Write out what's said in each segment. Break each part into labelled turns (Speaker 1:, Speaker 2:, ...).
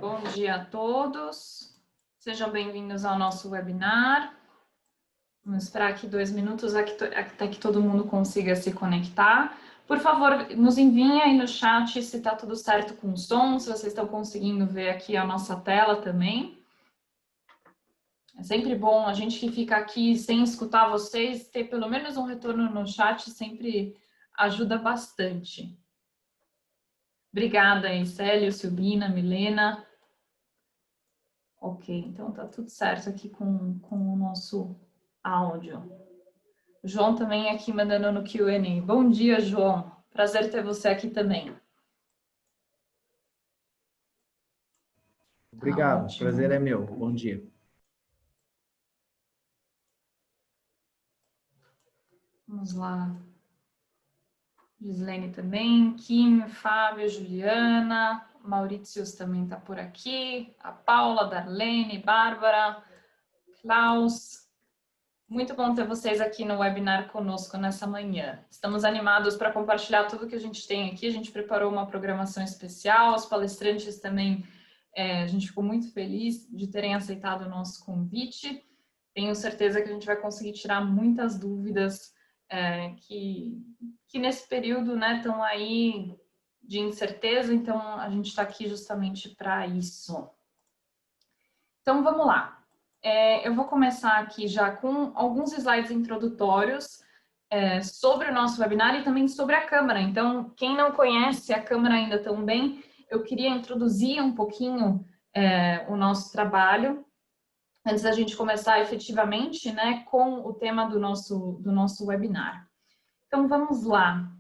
Speaker 1: Bom dia a todos. Sejam bem-vindos ao nosso webinar. Vamos esperar aqui 2 minutos até que todo mundo consiga se conectar. Por favor, nos enviem aí no chat se está tudo certo com o som, se vocês estão conseguindo ver aqui a nossa tela também. É sempre bom a gente que fica aqui sem escutar vocês, ter pelo menos um retorno no chat sempre ajuda bastante. Obrigada aí, Célio, Silvina, Milena. Ok, então tá tudo certo aqui com o nosso áudio. O João também aqui mandando no Q&A. Bom dia, João. Prazer ter você aqui também.
Speaker 2: Obrigado, prazer é meu. Bom dia.
Speaker 1: Vamos lá. Gislene também, Kim, Fábio, Juliana, Maurícios também está por aqui, a Paula, Darlene, Bárbara, Klaus. Muito bom ter vocês aqui no webinar conosco nessa manhã. Estamos animados para compartilhar tudo que a gente tem aqui. A gente preparou uma programação especial, os palestrantes também, a gente ficou muito feliz de terem aceitado o nosso convite. Tenho certeza que a gente vai conseguir tirar muitas dúvidas que nesse período, né, estão aí de incerteza, então a gente está aqui justamente para isso. Então vamos lá. Eu vou começar aqui já com alguns slides introdutórios sobre o nosso webinar e também sobre a Câmara. Então, quem não conhece a Câmara ainda tão bem, eu queria introduzir um pouquinho o nosso trabalho, antes da gente começar efetivamente, né, com o tema do nosso webinar. Então, vamos lá.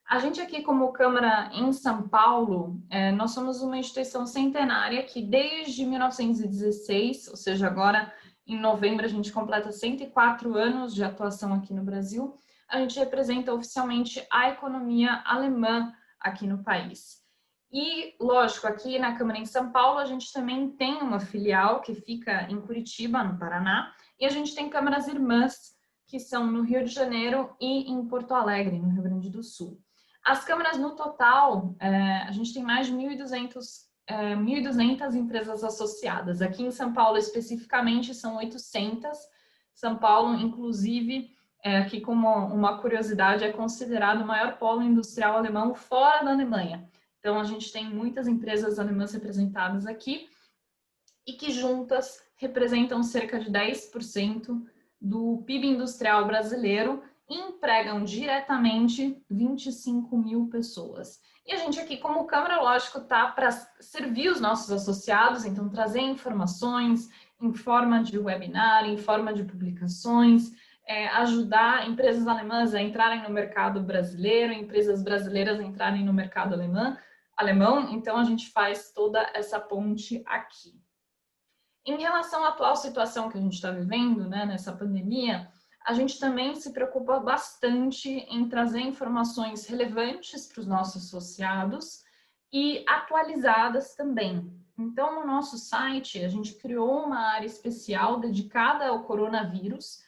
Speaker 1: A gente aqui, como Câmara em São Paulo, nós somos uma instituição centenária que desde 1916, ou seja, agora em novembro a gente completa 104 anos de atuação aqui no Brasil, a gente representa oficialmente a economia alemã aqui no país. E, lógico, aqui na Câmara em São Paulo, a gente também tem uma filial que fica em Curitiba, no Paraná, e a gente tem câmaras irmãs, que são no Rio de Janeiro e em Porto Alegre, no Rio Grande do Sul. As câmaras, no total, a gente tem mais de 1.200 empresas associadas. Aqui em São Paulo, especificamente, são 800. São Paulo, inclusive, aqui como uma curiosidade, é considerado o maior polo industrial alemão fora da Alemanha. Então, a gente tem muitas empresas alemãs representadas aqui e que juntas representam cerca de 10% do PIB industrial brasileiro e empregam diretamente 25 mil pessoas. E a gente aqui, como Câmara, lógico, tá para servir os nossos associados, então trazer informações em forma de webinar, em forma de publicações, ajudar empresas alemãs a entrarem no mercado brasileiro, empresas brasileiras a entrarem no mercado alemão, então a gente faz toda essa ponte aqui. Em relação à atual situação que a gente está vivendo, né, nessa pandemia, a gente também se preocupa bastante em trazer informações relevantes para os nossos associados e atualizadas também. Então, no nosso site, a gente criou uma área especial dedicada ao coronavírus,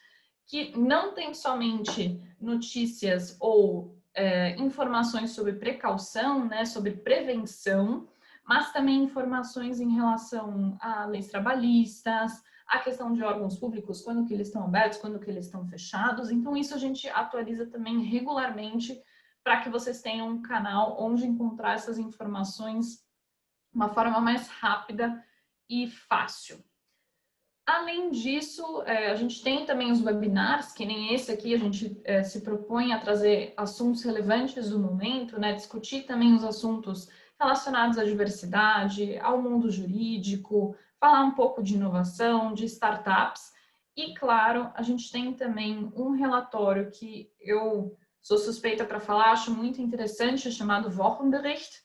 Speaker 1: que não tem somente notícias ou informações sobre precaução, né, sobre prevenção, mas também informações em relação a leis trabalhistas, a questão de órgãos públicos, quando que eles estão abertos, quando que eles estão fechados. Então, isso a gente atualiza também regularmente para que vocês tenham um canal onde encontrar essas informações de uma forma mais rápida e fácil. Além disso, a gente tem também os webinars, que nem esse aqui, a gente se propõe a trazer assuntos relevantes do momento, né, discutir também os assuntos relacionados à diversidade, ao mundo jurídico, falar um pouco de inovação, de startups. E, claro, a gente tem também um relatório que eu sou suspeita para falar, acho muito interessante, chamado Wochenbericht.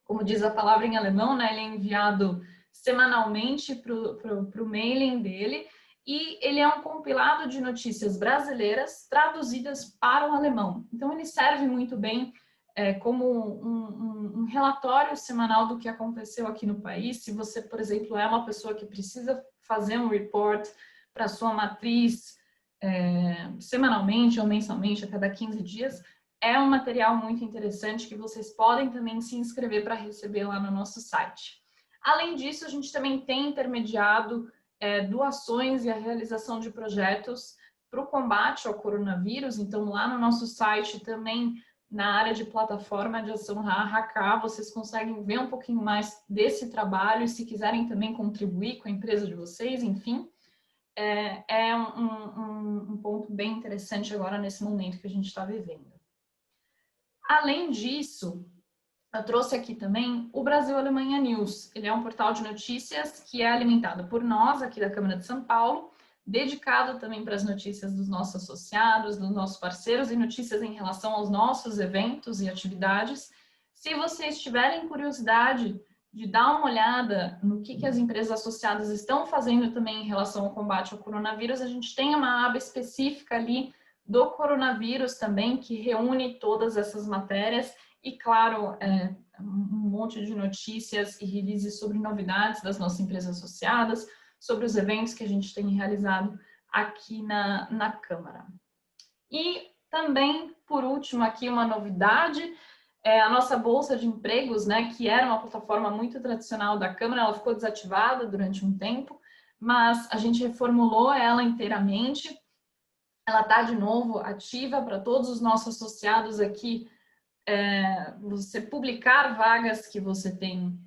Speaker 1: Como diz a palavra em alemão, né, ele é enviado semanalmente para o mailing dele, e ele é um compilado de notícias brasileiras traduzidas para o alemão. Então, ele serve muito bem como um relatório semanal do que aconteceu aqui no país. Se você, por exemplo, é uma pessoa que precisa fazer um report para sua matriz semanalmente ou mensalmente, a cada 15 dias, é um material muito interessante que vocês podem também se inscrever para receber lá no nosso site. Além disso, a gente também tem intermediado doações e a realização de projetos para o combate ao coronavírus. Então, lá no nosso site também, na área de plataforma de ação RAHK, vocês conseguem ver um pouquinho mais desse trabalho e se quiserem também contribuir com a empresa de vocês, enfim, é um ponto bem interessante agora nesse momento que a gente está vivendo. Além disso, eu trouxe aqui também o Brasil Alemanha News. Ele é um portal de notícias que é alimentado por nós, aqui da Câmara de São Paulo, dedicado também para as notícias dos nossos associados, dos nossos parceiros e notícias em relação aos nossos eventos e atividades. Se vocês tiverem curiosidade de dar uma olhada no que as empresas associadas estão fazendo também em relação ao combate ao coronavírus, a gente tem uma aba específica ali do coronavírus também, que reúne todas essas matérias e, claro, um monte de notícias e releases sobre novidades das nossas empresas associadas, sobre os eventos que a gente tem realizado aqui na Câmara. E também, por último, aqui uma novidade, a nossa Bolsa de Empregos, né, que era uma plataforma muito tradicional da Câmara, ela ficou desativada durante um tempo, mas a gente reformulou ela inteiramente. Ela está de novo ativa para todos os nossos associados aqui. Você publicar vagas que você tem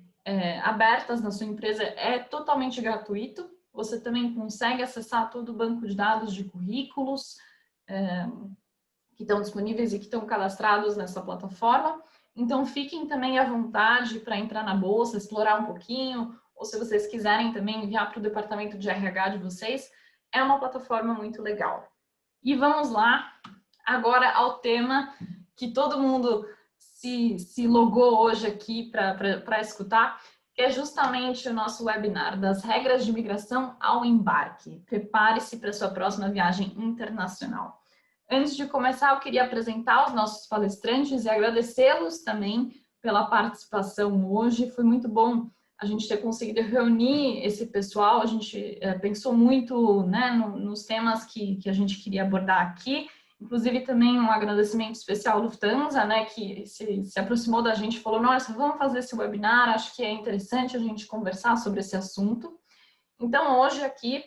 Speaker 1: abertas na sua empresa é totalmente gratuito. Você também consegue acessar todo o banco de dados de currículos que estão disponíveis e que estão cadastrados nessa plataforma. Então, fiquem também à vontade para entrar na Bolsa, explorar um pouquinho, ou se vocês quiserem também enviar para o departamento de RH de vocês, é uma plataforma muito legal. E vamos lá, agora ao tema que todo mundo se logou hoje aqui para escutar, que é justamente o nosso webinar das regras de migração ao embarque. Prepare-se para a sua próxima viagem internacional. Antes de começar, eu queria apresentar os nossos palestrantes e agradecê-los também pela participação hoje. Foi muito bom a gente ter conseguido reunir esse pessoal. A gente pensou muito, né, nos temas que a gente queria abordar aqui. Inclusive, também um agradecimento especial ao Lufthansa, né, que se aproximou da gente e falou, nossa, vamos fazer esse webinar, acho que é interessante a gente conversar sobre esse assunto. Então, hoje aqui,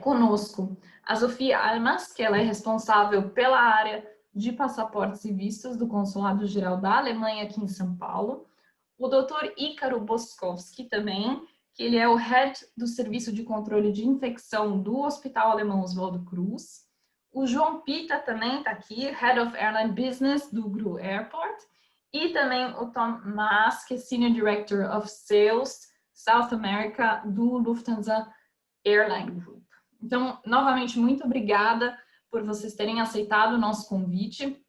Speaker 1: conosco a Sofia Almas, que ela é responsável pela área de passaportes e vistos do Consulado Geral da Alemanha aqui em São Paulo. O Dr. Ícaro Boskowski também, que ele é o Head do Serviço de Controle de Infecção do Hospital Alemão Oswaldo Cruz. O João Pita também está aqui, Head of Airline Business do GRU Airport. E também o Tom Maas, que é Senior Director of Sales South America do Lufthansa Airline Group. Então, novamente, muito obrigada por vocês terem aceitado o nosso convite.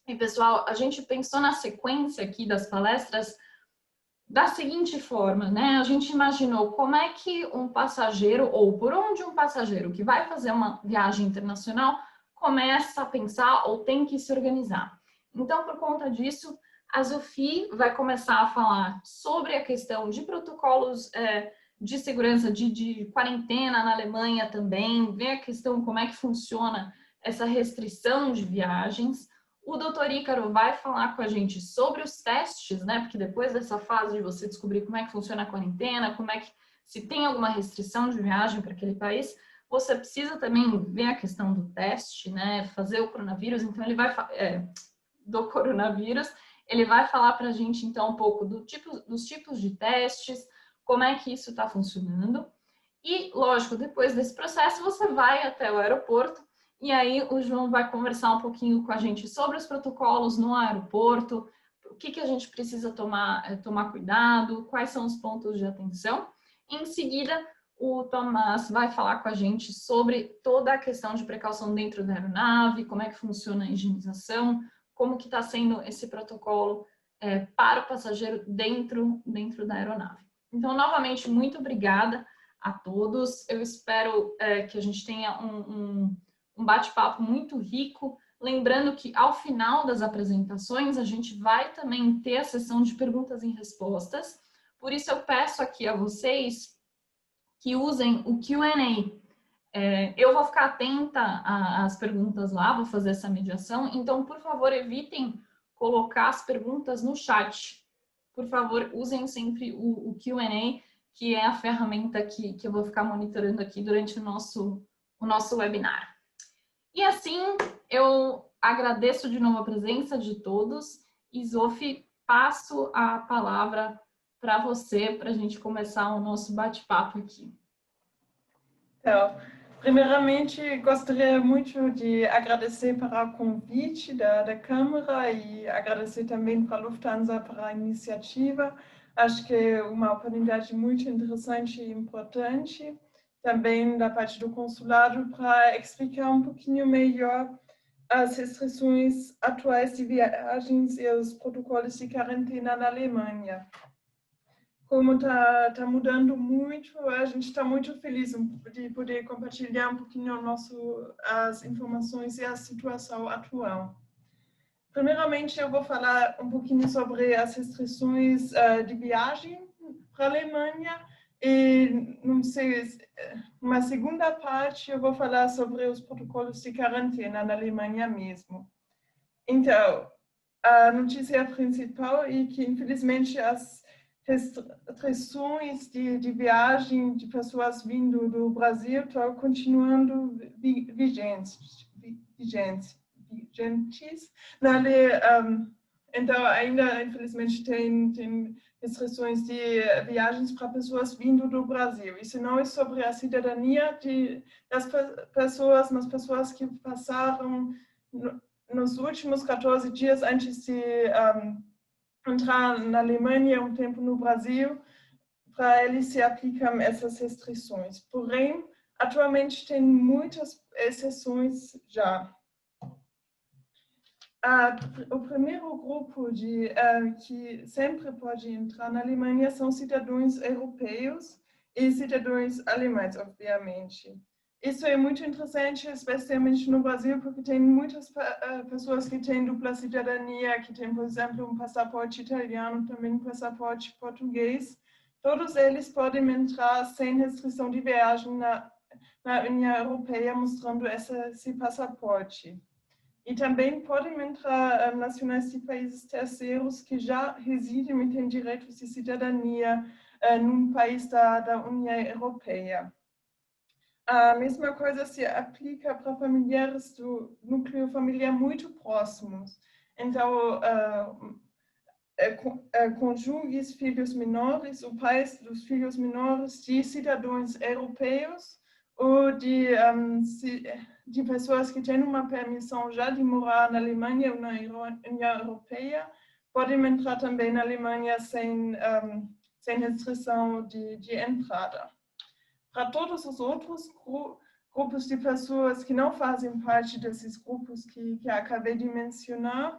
Speaker 1: E, pessoal, a gente pensou na sequência aqui das palestras da seguinte forma, né? A gente imaginou como é que um passageiro, ou por onde um passageiro que vai fazer uma viagem internacional começa a pensar ou tem que se organizar. Então, por conta disso, a Sophie vai começar a falar sobre a questão de protocolos de segurança, de quarentena na Alemanha também, ver a questão como é que funciona essa restrição de viagens. O doutor Ícaro vai falar com a gente sobre os testes, né? Porque depois dessa fase de você descobrir como é que funciona a quarentena, como é que, se tem alguma restrição de viagem para aquele país, você precisa também ver a questão do teste, né? Fazer o coronavírus, então ele vai do coronavírus, ele vai falar para a gente então um pouco dos tipos de testes, como é que isso está funcionando. E, lógico, depois desse processo, você vai até o aeroporto e aí o João vai conversar um pouquinho com a gente sobre os protocolos no aeroporto, o que a gente precisa tomar cuidado, quais são os pontos de atenção. Em seguida, o Tomás vai falar com a gente sobre toda a questão de precaução dentro da aeronave, como é que funciona a higienização, como que está sendo esse protocolo para o passageiro dentro da aeronave. Então, novamente, muito obrigada a todos. Eu espero que a gente tenha um bate-papo muito rico. Lembrando que, ao final das apresentações, a gente vai também ter a sessão de perguntas e respostas. Por isso, eu peço aqui a vocês que usem o Q&A. Eu vou ficar atenta às perguntas lá, vou fazer essa mediação. Então, por favor, evitem colocar as perguntas no chat. por favor, usem sempre o Q&A, que é a ferramenta que eu vou ficar monitorando aqui durante o nosso webinar. E assim, eu agradeço de novo a presença de todos. E, Zofi, passo a palavra para você, para a gente começar o nosso bate-papo aqui.
Speaker 3: Então, primeiramente, gostaria muito de agradecer para o convite da Câmara e agradecer também para a Lufthansa para a iniciativa. Acho que é uma oportunidade muito interessante e importante. Também da parte do consulado para explicar um pouquinho melhor as restrições atuais de viagens e os protocolos de quarentena na Alemanha. Como está mudando muito, a gente está muito feliz de poder compartilhar um pouquinho as informações e a situação atual. Primeiramente, eu vou falar um pouquinho sobre as restrições de viagem para a Alemanha e, numa segunda parte, eu vou falar sobre os protocolos de quarentena na Alemanha mesmo. Então, a notícia principal é que, infelizmente, as restrições de viagem de pessoas vindo do Brasil estão continuando vigentes. Então, ainda, infelizmente, tem restrições de viagens para pessoas vindo do Brasil. Isso não é sobre a cidadania das pessoas, mas pessoas que passaram nos últimos 14 dias antes de entrar na Alemanha, um tempo no Brasil, para eles se aplicam essas restrições. Porém, atualmente tem muitas exceções já. O primeiro grupo que sempre pode entrar na Alemanha são cidadãos europeus e cidadãos alemães, obviamente. Isso é muito interessante, especialmente no Brasil, porque tem muitas pessoas que têm dupla cidadania, que têm, por exemplo, um passaporte italiano, também um passaporte português. Todos eles podem entrar sem restrição de viagem na União Europeia, mostrando esse passaporte. E também podem entrar nacionais de países terceiros que já residem e têm direitos de cidadania num país da União Europeia. A mesma coisa se aplica para familiares do núcleo familiar muito próximos. Então, cônjuges, filhos menores, ou pais dos filhos menores de cidadãos europeus ou de pessoas que têm uma permissão já de morar na Alemanha ou na União Europeia, podem entrar também na Alemanha sem restrição de entrada. Para todos os outros grupos de pessoas que não fazem parte desses grupos que acabei de mencionar,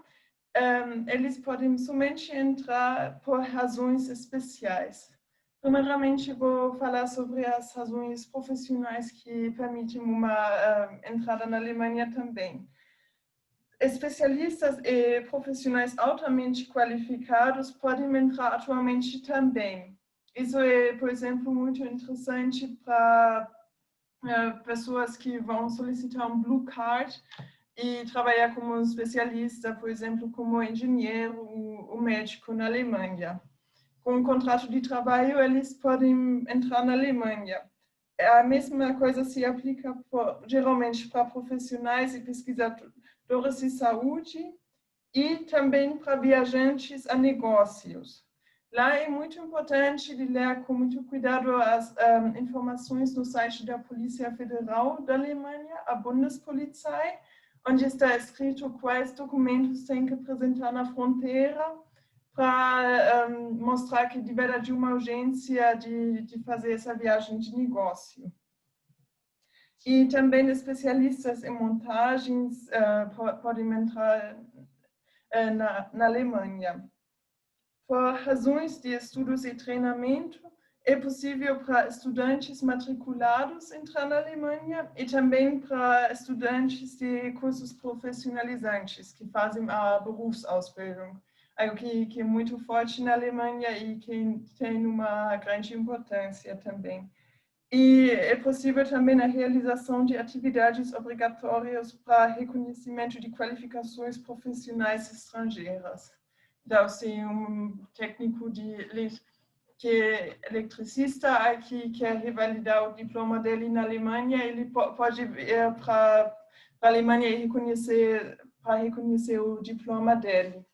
Speaker 3: eles podem somente entrar por razões especiais. Primeiramente, vou falar sobre as razões profissionais que permitem uma entrada na Alemanha também. Especialistas e profissionais altamente qualificados podem entrar atualmente também. Isso é, por exemplo, muito interessante para pessoas que vão solicitar um Blue Card e trabalhar como especialista, por exemplo, como engenheiro ou médico na Alemanha. Com um contrato de trabalho, eles podem entrar na Alemanha. A mesma coisa se aplica geralmente para profissionais e pesquisadores de saúde e também para viajantes a negócios. Lá é muito importante de ler com muito cuidado as informações no site da Polícia Federal da Alemanha, a Bundespolizei, onde está escrito quais documentos tem que apresentar na fronteira para mostrar que de verdade uma urgência de fazer essa viagem de negócio. E também especialistas em montagens podem entrar na Alemanha. Por razões de estudos e treinamento, é possível para estudantes matriculados entrar na Alemanha e também para estudantes de cursos profissionalizantes que fazem a Berufsausbildung, algo que é muito forte na Alemanha e que tem uma grande importância também. E é possível também a realização de atividades obrigatórias para reconhecimento de qualificações profissionais estrangeiras. deve ser técnico que é eletricista aqui, quer revalidar o diploma dele na Alemanha, ele pode ir para a Alemanha e reconhecer o diploma dele.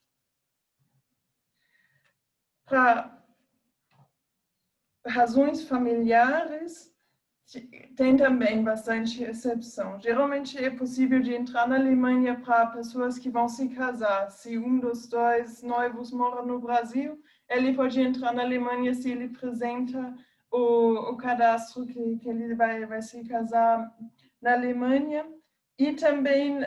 Speaker 3: Para razões familiares, tem também bastante exceção. Geralmente é possível de entrar na Alemanha para pessoas que vão se casar. Se dos dois noivos mora no Brasil, ele pode entrar na Alemanha se ele apresenta o cadastro que ele vai se casar na Alemanha. E também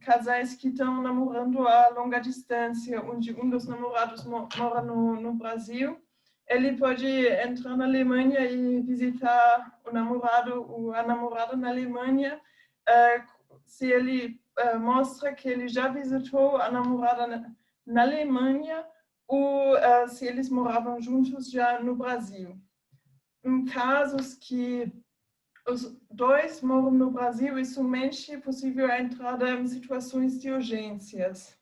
Speaker 3: casais que estão namorando a longa distância, onde dos namorados mora no Brasil. Ele pode entrar na Alemanha e visitar o namorado ou a namorada na Alemanha, se ele mostra que ele já visitou a namorada na Alemanha ou se eles moravam juntos já no Brasil. Em casos que os dois moram no Brasil, é somente possível a entrada em situações de urgências.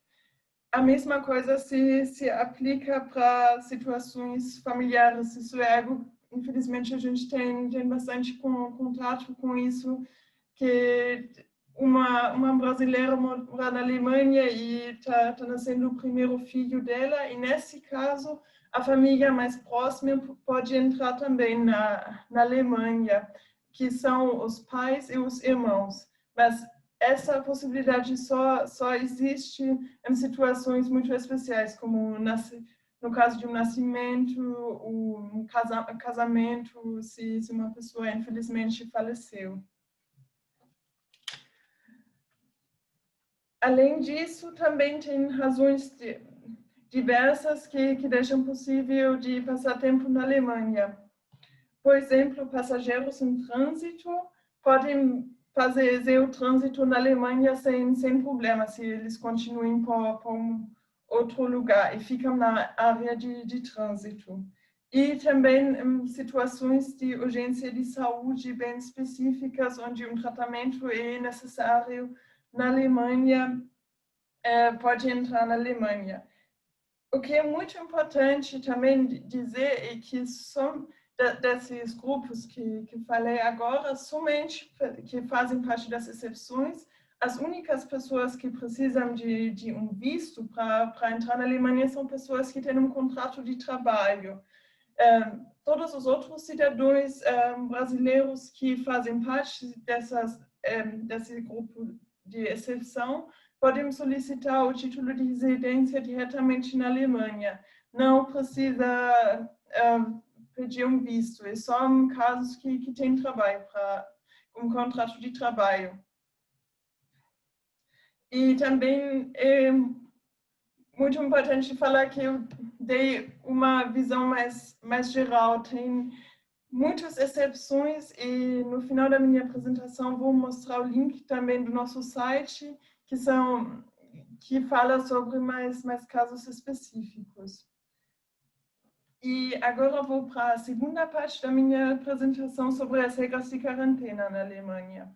Speaker 3: A mesma coisa se aplica para situações familiares. Isso é algo, infelizmente, a gente tem bastante contato com isso, que uma brasileira mora na Alemanha e está nascendo o primeiro filho dela, e nesse caso, a família mais próxima pode entrar também na Alemanha, que são os pais e os irmãos. Mas essa possibilidade só existe em situações muito especiais, como no caso de um nascimento, um casamento, se uma pessoa infelizmente faleceu. Além disso, também tem razões diversas que deixam possível de passar tempo na Alemanha. Por exemplo, passageiros em trânsito podem fazer o trânsito na Alemanha sem problema, se eles continuem por outro lugar e ficam na área de trânsito. E também em situações de urgência de saúde bem específicas, onde um tratamento é necessário na Alemanha, pode entrar na Alemanha. O que é muito importante também dizer é que desses grupos que falei agora, somente que fazem parte das exceções, as únicas pessoas que precisam de um visto para entrar na Alemanha são pessoas que têm um contrato de trabalho. Todos os outros cidadãos brasileiros que fazem parte desse grupo de exceção podem solicitar o título de residência diretamente na Alemanha. Não precisa pedir um visto, é só em casos que tem trabalho, para um contrato de trabalho. E também é muito importante falar que eu dei uma visão mais geral, tem muitas exceções e no final da minha apresentação vou mostrar o link também do nosso site, que fala sobre mais casos específicos. E agora vou para a segunda parte da minha apresentação sobre as regras de quarentena na Alemanha.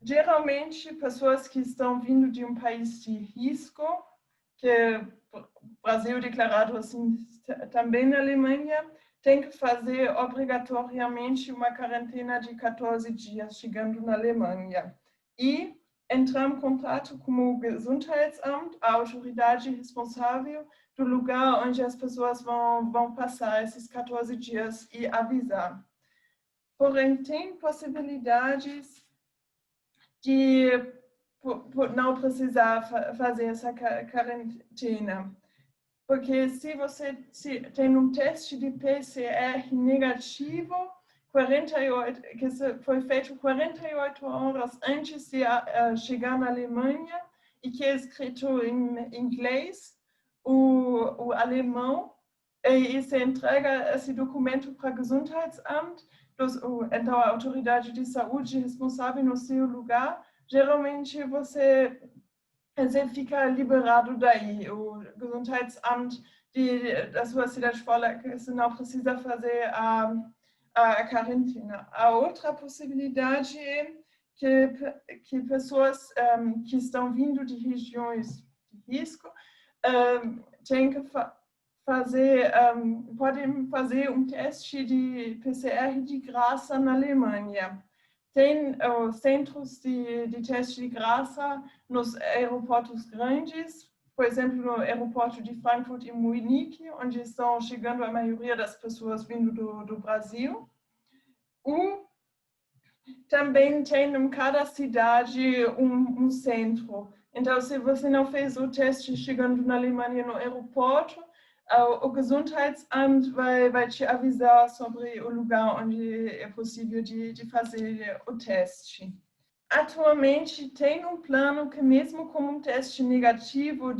Speaker 3: Geralmente, pessoas que estão vindo de um país de risco, que o Brasil declarado assim também na Alemanha, tem que fazer obrigatoriamente uma quarentena de 14 dias chegando na Alemanha. E entrar em contato com o Gesundheitsamt, a autoridade responsável do lugar onde as pessoas vão passar esses 14 dias e avisar. Porém, tem possibilidades de não precisar fazer essa quarentena. Porque se você tem um teste de PCR negativo, que foi feito 48 horas antes de chegar na Alemanha e que é escrito em inglês, o alemão, e se entrega esse documento para o Gesundheitsamt, então a autoridade de saúde responsável no seu lugar, geralmente você fica liberado daí. O Gesundheitsamt da sua cidade fala que você não precisa fazer a quarentena. A outra possibilidade é que pessoas que estão vindo de regiões de risco tem que podem fazer um teste de PCR de graça na Alemanha. Tem centros de teste de graça nos aeroportos grandes, por exemplo, no aeroporto de Frankfurt e Munique, onde estão chegando a maioria das pessoas vindo do Brasil. Também tem em cada cidade um centro. Então, se você não fez o teste chegando na Alemanha no aeroporto, o Gesundheitsamt vai te avisar sobre o lugar onde é possível de fazer o teste. Atualmente, tem um plano que mesmo com um teste negativo,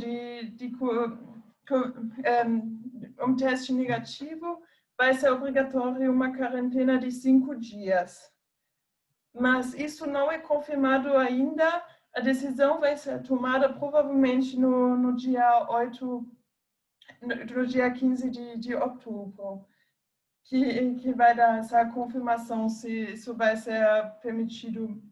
Speaker 3: um teste negativo, vai ser obrigatório uma quarentena de 5 dias. Mas isso não é confirmado ainda. A decisão vai ser tomada provavelmente no dia 15 de outubro, que vai dar essa confirmação se isso vai ser permitido,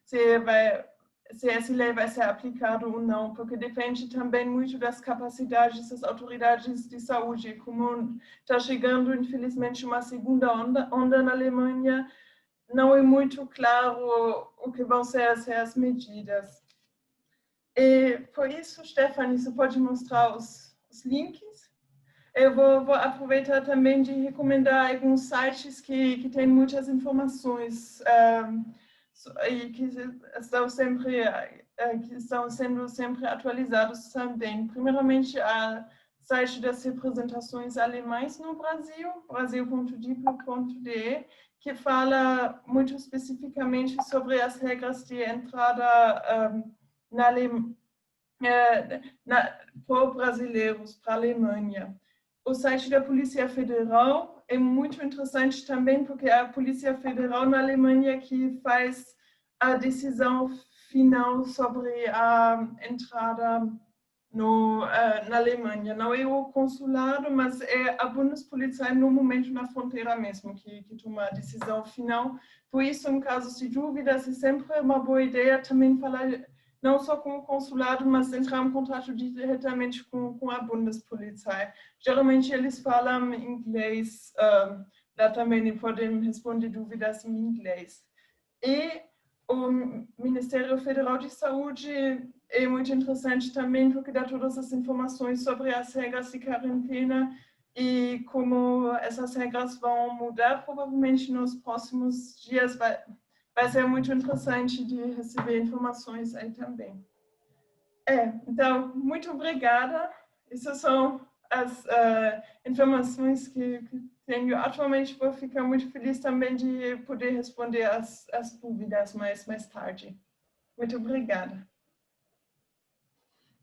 Speaker 3: se essa lei vai ser aplicada ou não, porque depende também muito das capacidades das autoridades de saúde. Como está chegando, infelizmente, uma segunda onda na Alemanha, não é muito claro o que vão ser as medidas. E por isso, Stephanie, você pode mostrar os links? Eu vou aproveitar também de recomendar alguns sites que têm muitas informações e que estão sendo sempre atualizados também. Primeiramente, o site das representações alemãs no Brasil, brasil.diplo.de, que fala muito especificamente sobre as regras de entrada por brasileiros para a Alemanha. O site da Polícia Federal é muito interessante também, porque é a Polícia Federal na Alemanha que faz a decisão final sobre a entrada na Alemanha. Não é o consulado, mas é a Bundespolizei no momento na fronteira mesmo que toma a decisão final. Por isso, em casos de dúvidas, é sempre uma boa ideia também falar não só com o consulado, mas entrar em contato diretamente com a Bundespolizei. Geralmente eles falam inglês, lá também podem responder dúvidas em inglês. E o Ministério Federal de Saúde é muito interessante também, porque dá todas as informações sobre as regras de quarentena e como essas regras vão mudar provavelmente nos próximos dias. Vai ser muito interessante de receber informações aí também. Então, muito obrigada. Essas são as informações que tenho atualmente. Vou ficar muito feliz também de poder responder as dúvidas mais tarde. Muito obrigada.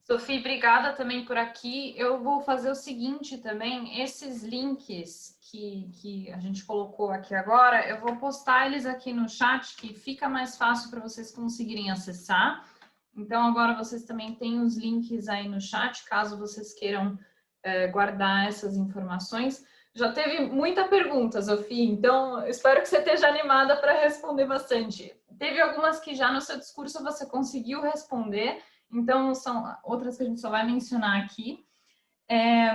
Speaker 1: Sofia, obrigada também por aqui. Eu vou fazer o seguinte também, esses links que a gente colocou aqui agora, eu vou postar eles aqui no chat, que fica mais fácil para vocês conseguirem acessar. Então, agora vocês também têm os links aí no chat, caso vocês queiram guardar essas informações. Já teve muita pergunta, Sofia, então espero que você esteja animada para responder bastante. Teve algumas que já no seu discurso você conseguiu responder, então são outras que a gente só vai mencionar aqui,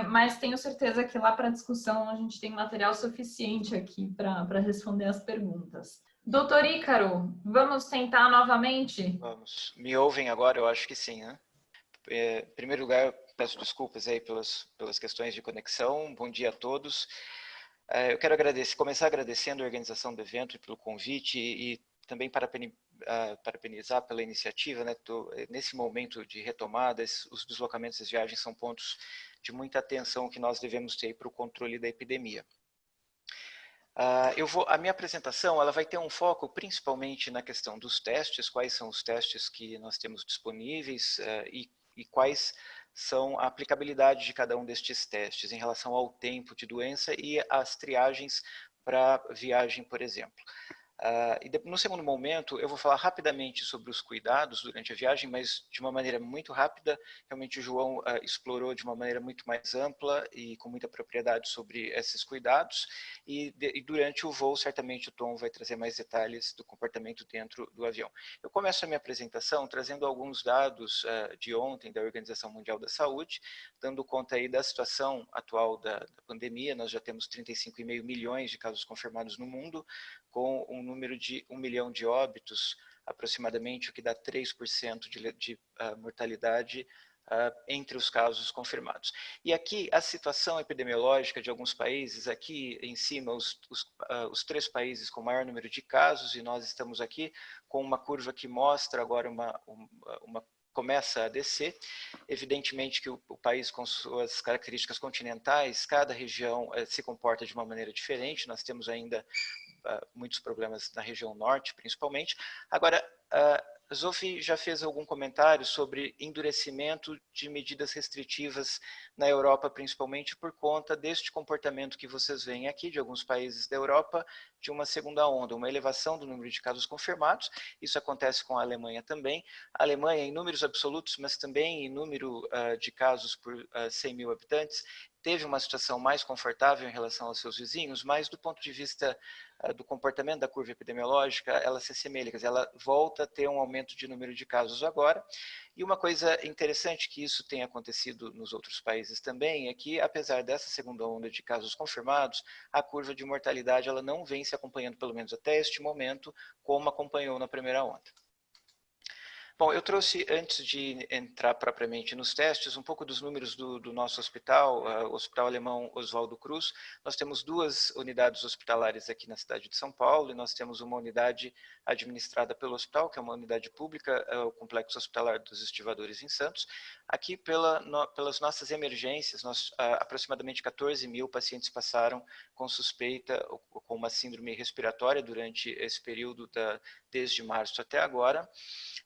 Speaker 1: mas tenho certeza que lá para a discussão a gente tem material suficiente aqui para responder as perguntas. Doutor Ícaro, vamos tentar novamente?
Speaker 4: Vamos. Me ouvem agora? Eu acho que sim, né? Em primeiro lugar, peço desculpas aí pelas questões de conexão. Bom dia a todos. Eu quero começar agradecendo a organização do evento e pelo convite e também parabenizar pela iniciativa, né? Nesse momento de retomada, os deslocamentos e as viagens são pontos de muita atenção que nós devemos ter para o controle da epidemia. A minha apresentação ela vai ter um foco principalmente na questão dos testes, quais são os testes que nós temos disponíveis e quais são a aplicabilidade de cada um destes testes em relação ao tempo de doença e as triagens para viagem, por exemplo. No segundo momento, eu vou falar rapidamente sobre os cuidados durante a viagem, mas de uma maneira muito rápida. Realmente o João explorou de uma maneira muito mais ampla e com muita propriedade sobre esses cuidados. E durante o voo, certamente o Tom vai trazer mais detalhes do comportamento dentro do avião. Eu começo a minha apresentação trazendo alguns dados de ontem da Organização Mundial da Saúde, dando conta aí da situação atual da pandemia. Nós já temos 35,5 milhões de casos confirmados no mundo, com um número de 1 milhão de óbitos, aproximadamente, o que dá 3% de mortalidade entre os casos confirmados. E aqui a situação epidemiológica de alguns países, aqui em cima os 3 países com maior número de casos, e nós estamos aqui com uma curva que mostra agora começa a descer. Evidentemente que o país, com suas características continentais, cada região se comporta de uma maneira diferente. Nós temos ainda muitos problemas na região norte, principalmente. Agora, Zofi já fez algum comentário sobre endurecimento de medidas restritivas na Europa, principalmente por conta deste comportamento que vocês veem aqui, de alguns países da Europa, de uma segunda onda, uma elevação do número de casos confirmados. Isso acontece com a Alemanha também. A Alemanha, em números absolutos, mas também em número de casos por 100 mil habitantes, teve uma situação mais confortável em relação aos seus vizinhos, mas do ponto de vista do comportamento da curva epidemiológica, ela se assemelha, quer dizer, ela volta a ter um aumento de número de casos agora. E uma coisa interessante que isso tem acontecido nos outros países também é que, apesar dessa segunda onda de casos confirmados, a curva de mortalidade ela não vem se acompanhando, pelo menos até este momento, como acompanhou na primeira onda. Bom, eu trouxe, antes de entrar propriamente nos testes, um pouco dos números do nosso hospital, o Hospital Alemão Oswaldo Cruz. Nós temos 2 unidades hospitalares aqui na cidade de São Paulo, e nós temos uma unidade administrada pelo hospital, que é uma unidade pública, o Complexo Hospitalar dos Estivadores em Santos. Aqui, pelas nossas emergências, aproximadamente 14 mil pacientes passaram com suspeita ou com uma síndrome respiratória durante esse período, desde março até agora.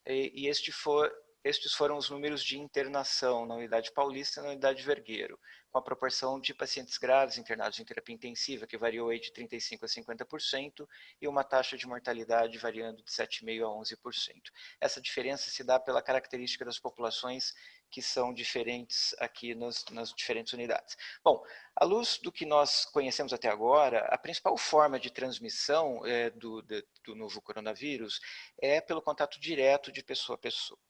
Speaker 4: E estes foram os números de internação na unidade paulista e na unidade Vergueiro, com a proporção de pacientes graves internados em terapia intensiva, que variou aí de 35% a 50%, e uma taxa de mortalidade variando de 7,5% a 11%. Essa diferença se dá pela característica das populações que são diferentes aqui nas diferentes unidades. Bom, à luz do que nós conhecemos até agora, a principal forma de transmissão do novo coronavírus é pelo contato direto de pessoa a pessoa,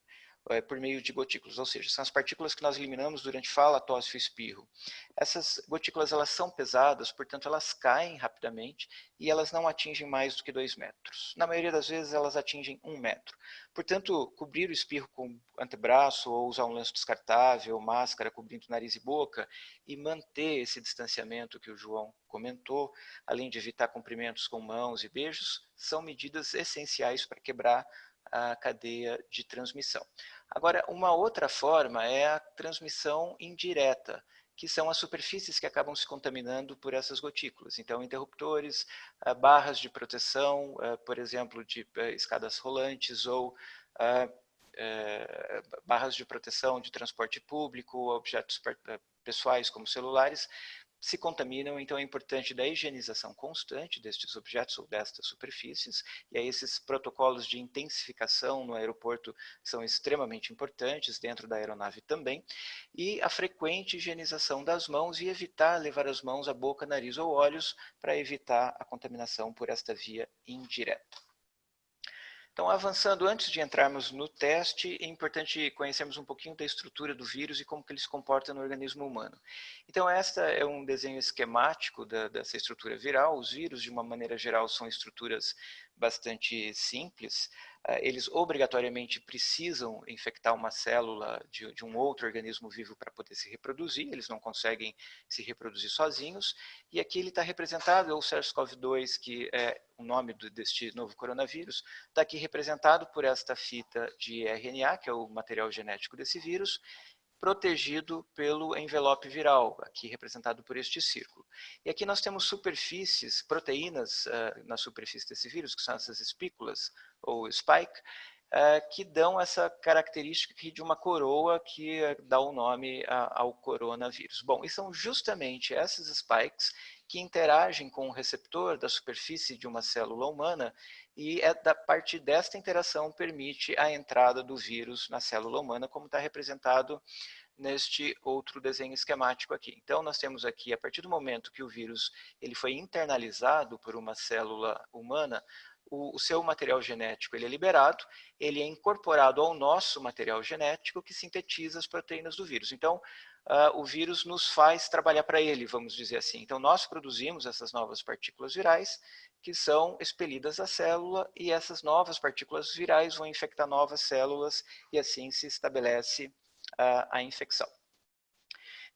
Speaker 4: por meio de gotículas, ou seja, são as partículas que nós eliminamos durante fala, tosse e espirro. Essas gotículas elas são pesadas, portanto elas caem rapidamente e elas não atingem mais do que 2 metros. Na maioria das vezes elas atingem 1 metro. Portanto, cobrir o espirro com antebraço ou usar um lenço descartável, máscara cobrindo nariz e boca e manter esse distanciamento que o João comentou, além de evitar cumprimentos com mãos e beijos, são medidas essenciais para quebrar a cadeia de transmissão. Agora, uma outra forma é a transmissão indireta, que são as superfícies que acabam se contaminando por essas gotículas. Então, interruptores, barras de proteção, por exemplo, de escadas rolantes ou barras de proteção de transporte público, objetos pessoais como celulares, se contaminam. Então é importante da higienização constante destes objetos ou destas superfícies, e aí esses protocolos de intensificação no aeroporto são extremamente importantes, dentro da aeronave também, e a frequente higienização das mãos e evitar levar as mãos à boca, nariz ou olhos para evitar a contaminação por esta via indireta. Então, avançando, antes de entrarmos no teste, é importante conhecermos um pouquinho da estrutura do vírus e como que ele se comporta no organismo humano. Então, esta é um desenho esquemático dessa estrutura viral. Os vírus, de uma maneira geral, são estruturas bastante simples. Eles obrigatoriamente precisam infectar uma célula de um outro organismo vivo para poder se reproduzir. Eles não conseguem se reproduzir sozinhos. E aqui ele está representado, é o SARS-CoV-2, que é o nome deste novo coronavírus, está aqui representado por esta fita de RNA, que é o material genético desse vírus, protegido pelo envelope viral, aqui representado por este círculo. E aqui nós temos superfícies, proteínas na superfície desse vírus, que são essas espículas, ou spike, que dão essa característica aqui de uma coroa que dá o nome ao coronavírus. Bom, e são justamente essas spikes que interagem com o receptor da superfície de uma célula humana e da partir desta interação permite a entrada do vírus na célula humana, como está representado neste outro desenho esquemático aqui. Então, nós temos aqui, a partir do momento que o vírus ele foi internalizado por uma célula humana, o seu material genético ele é liberado, ele é incorporado ao nosso material genético que sintetiza as proteínas do vírus. Então, o vírus nos faz trabalhar para ele, vamos dizer assim. Então, nós produzimos essas novas partículas virais que são expelidas à célula e essas novas partículas virais vão infectar novas células e assim se estabelece a infecção.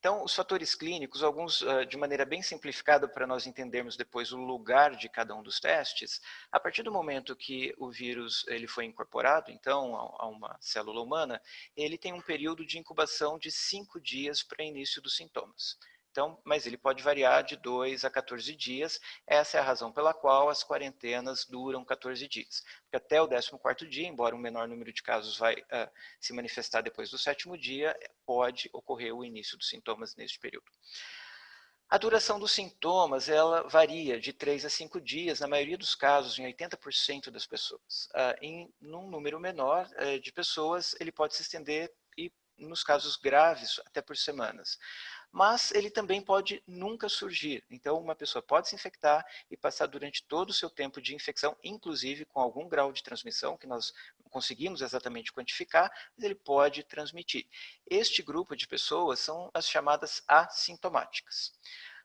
Speaker 4: Então, os fatores clínicos, alguns de maneira bem simplificada para nós entendermos depois o lugar de cada um dos testes, a partir do momento que o vírus ele foi incorporado, então, a uma célula humana, ele tem um período de incubação de 5 dias para início dos sintomas. Então, mas ele pode variar de 2 a 14 dias, essa é a razão pela qual as quarentenas duram 14 dias. Porque até o 14º dia, embora um menor número de casos vai se manifestar depois do 7º dia, pode ocorrer o início dos sintomas neste período. A duração dos sintomas, ela varia de 3 a 5 dias, na maioria dos casos, em 80% das pessoas. Num número menor de pessoas, ele pode se estender e, nos casos graves, até por semanas. Mas ele também pode nunca surgir. Então, uma pessoa pode se infectar e passar durante todo o seu tempo de infecção, inclusive com algum grau de transmissão, que nós não conseguimos exatamente quantificar, mas ele pode transmitir. Este grupo de pessoas são as chamadas assintomáticas.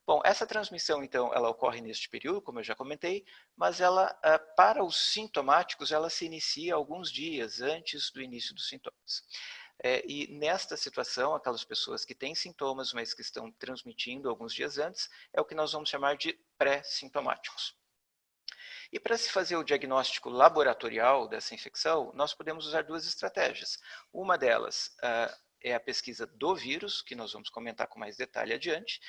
Speaker 4: Bom, essa transmissão, então, ela ocorre neste período, como eu já comentei, mas ela, para os sintomáticos, ela se inicia alguns dias antes do início dos sintomas. E nesta situação, aquelas pessoas que têm sintomas, mas que estão transmitindo alguns dias antes, é o que nós vamos chamar de pré-sintomáticos. E para se fazer o diagnóstico laboratorial dessa infecção, nós podemos usar duas estratégias. Uma delas é a pesquisa do vírus, que nós vamos comentar com mais detalhe adiante,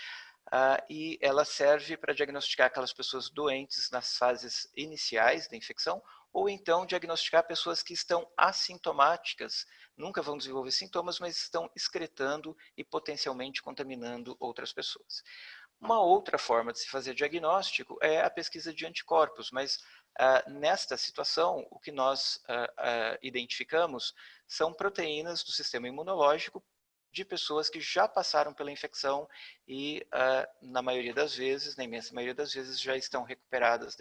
Speaker 4: e ela serve para diagnosticar aquelas pessoas doentes nas fases iniciais da infecção, ou então diagnosticar pessoas que estão assintomáticas, nunca vão desenvolver sintomas, mas estão excretando e potencialmente contaminando outras pessoas. Uma outra forma de se fazer diagnóstico é a pesquisa de anticorpos, mas nesta situação, o que nós identificamos são proteínas do sistema imunológico de pessoas que já passaram pela infecção e, na maioria das vezes, na imensa maioria das vezes, já estão recuperadas.